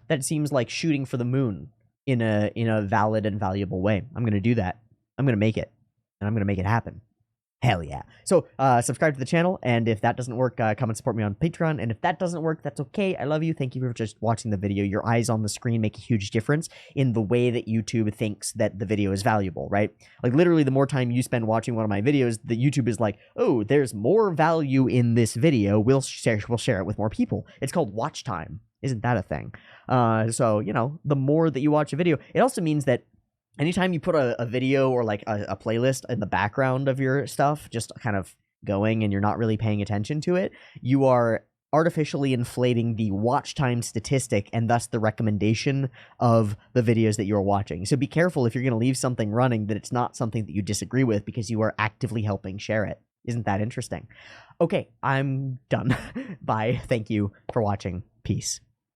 That seems like shooting for the moon in a valid and valuable way. I'm gonna do that. I'm gonna make it, and I'm gonna make it happen. Hell yeah. So, subscribe to the channel, and if that doesn't work, come and support me on Patreon, and if that doesn't work, that's okay. I love you. Thank you for just watching the video. Your eyes on the screen make a huge difference in the way that YouTube thinks that the video is valuable, right? Like, literally, the more time you spend watching one of my videos, the YouTube is like, oh, there's more value in this video. We'll share it with more people. It's called watch time. Isn't that a thing? So, you know, the more that you watch a video, it also means that anytime you put a video or like a playlist in the background of your stuff, just kind of going, and you're not really paying attention to it, you are artificially inflating the watch time statistic and thus the recommendation of the videos that you're watching. So be careful if you're going to leave something running that it's not something that you disagree with, because you are actively helping share it. Isn't that interesting? Okay, I'm done. Bye. Thank you for watching. Peace.